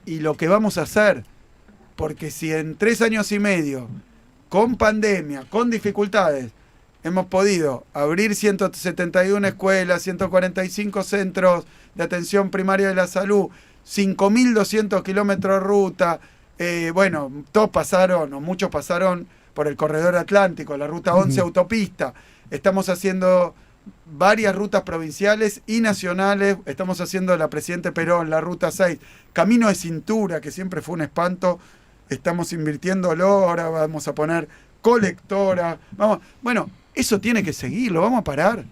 y lo que vamos a hacer. Porque si en 3 años y medio, con pandemia, con dificultades, hemos podido abrir 171 escuelas, 145 centros de atención primaria de la salud, 5.200 kilómetros de ruta, bueno, todos pasaron, o muchos pasaron por el corredor atlántico, la ruta 11 autopista. Estamos haciendo varias rutas provinciales y nacionales. Estamos haciendo la Presidente Perón, la ruta 6, camino de cintura, que siempre fue un espanto. Estamos invirtiéndolo, ahora vamos a poner colectora. Bueno, eso tiene que seguir, ¿lo vamos a parar?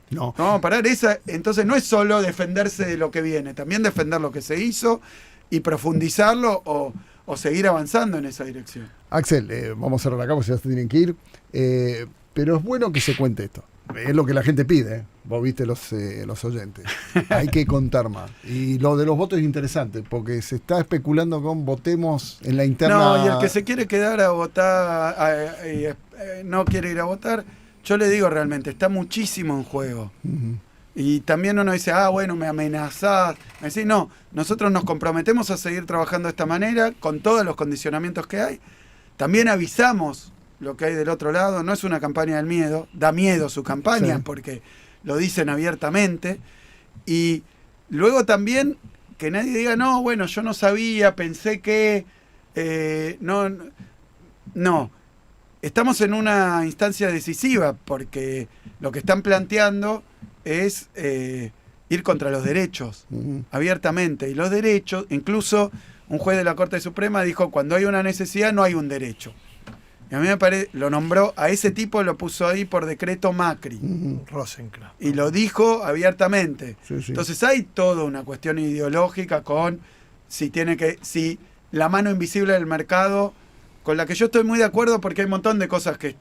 No vamos a parar. Entonces no es solo defenderse de lo que viene, también defender lo que se hizo y profundizarlo o seguir avanzando en esa dirección. Axel, vamos a cerrar acá porque ya se tienen que ir, pero es bueno que se cuente esto. Es lo que la gente pide, vos viste los oyentes. Hay que contar más. Y lo de los votos es interesante, porque se está especulando con votemos en la interna. No, y el que se quiere quedar a votar, no quiere ir a votar, yo le digo realmente, está muchísimo en juego. Uh-huh. Y también uno dice, bueno, me amenazás. Me decís, no, nosotros nos comprometemos a seguir trabajando de esta manera, con todos los condicionamientos que hay. También avisamos lo que hay del otro lado, no es una campaña del miedo, da miedo su campaña, sí, porque lo dicen abiertamente. Y luego también que nadie diga, no, bueno, yo no sabía, pensé que... No. Estamos en una instancia decisiva, porque lo que están planteando es ir contra los derechos, abiertamente. Y los derechos, incluso un juez de la Corte Suprema dijo, cuando hay una necesidad no hay un derecho. Y a mí me parece, lo nombró, a ese tipo lo puso ahí por decreto Macri. Rosenkrantz. Y lo dijo abiertamente. Sí. Entonces hay toda una cuestión ideológica con si la mano invisible del mercado, con la que yo estoy muy de acuerdo porque hay un montón de cosas que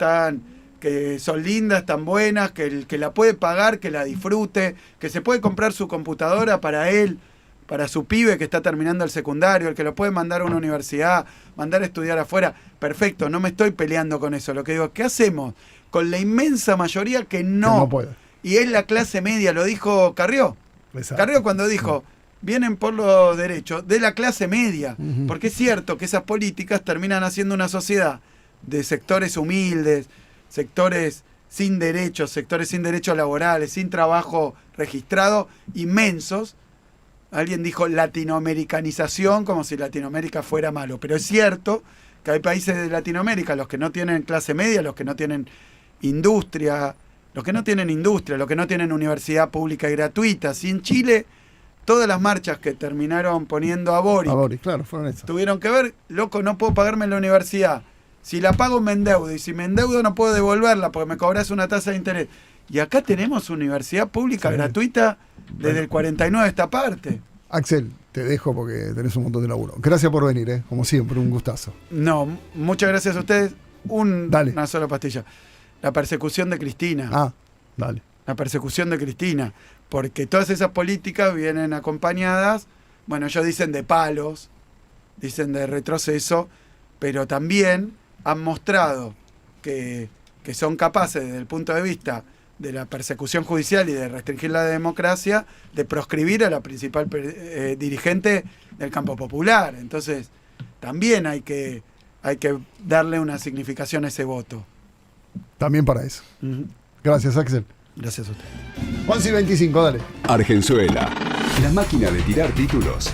son lindas, tan buenas, que el que la puede pagar, que la disfrute, que se puede comprar su computadora para él, para su pibe que está terminando el secundario, el que lo puede mandar a una universidad, mandar a estudiar afuera. Perfecto, no me estoy peleando con eso. Lo que digo, ¿qué hacemos con la inmensa mayoría que no puede? Y es la clase media, lo dijo Carrió. Exacto. Carrió cuando dijo, vienen por los derechos de la clase media, porque es cierto que esas políticas terminan haciendo una sociedad de sectores humildes, sectores sin derechos laborales, sin trabajo registrado, inmensos. Alguien dijo latinoamericanización, como si Latinoamérica fuera malo, pero es cierto que hay países de Latinoamérica, los que no tienen clase media, los que no tienen industria, los que no tienen industria, los que no tienen universidad pública y gratuita. Si en Chile todas las marchas que terminaron poniendo a Boric, claro, fueron esas. Tuvieron que ver, loco, no puedo pagarme la universidad. Si la pago me endeudo, y si me endeudo no puedo devolverla porque me cobras una tasa de interés. Y acá tenemos universidad pública gratuita desde el 49 esta parte. Axel, te dejo porque tenés un montón de laburo. Gracias por venir, como siempre, un gustazo. No, muchas gracias a ustedes. Una sola pastilla. La persecución de Cristina. Dale. La persecución de Cristina. Porque todas esas políticas vienen acompañadas, bueno, ellos dicen de palos, dicen de retroceso, pero también han mostrado que son capaces, desde el punto de vista de la persecución judicial y de restringir la democracia, de proscribir a la principal dirigente del campo popular. Entonces, también hay que darle una significación a ese voto. También para eso. Gracias, Axel. Gracias a usted. 11:25, dale. Argenzuela, la máquina de tirar títulos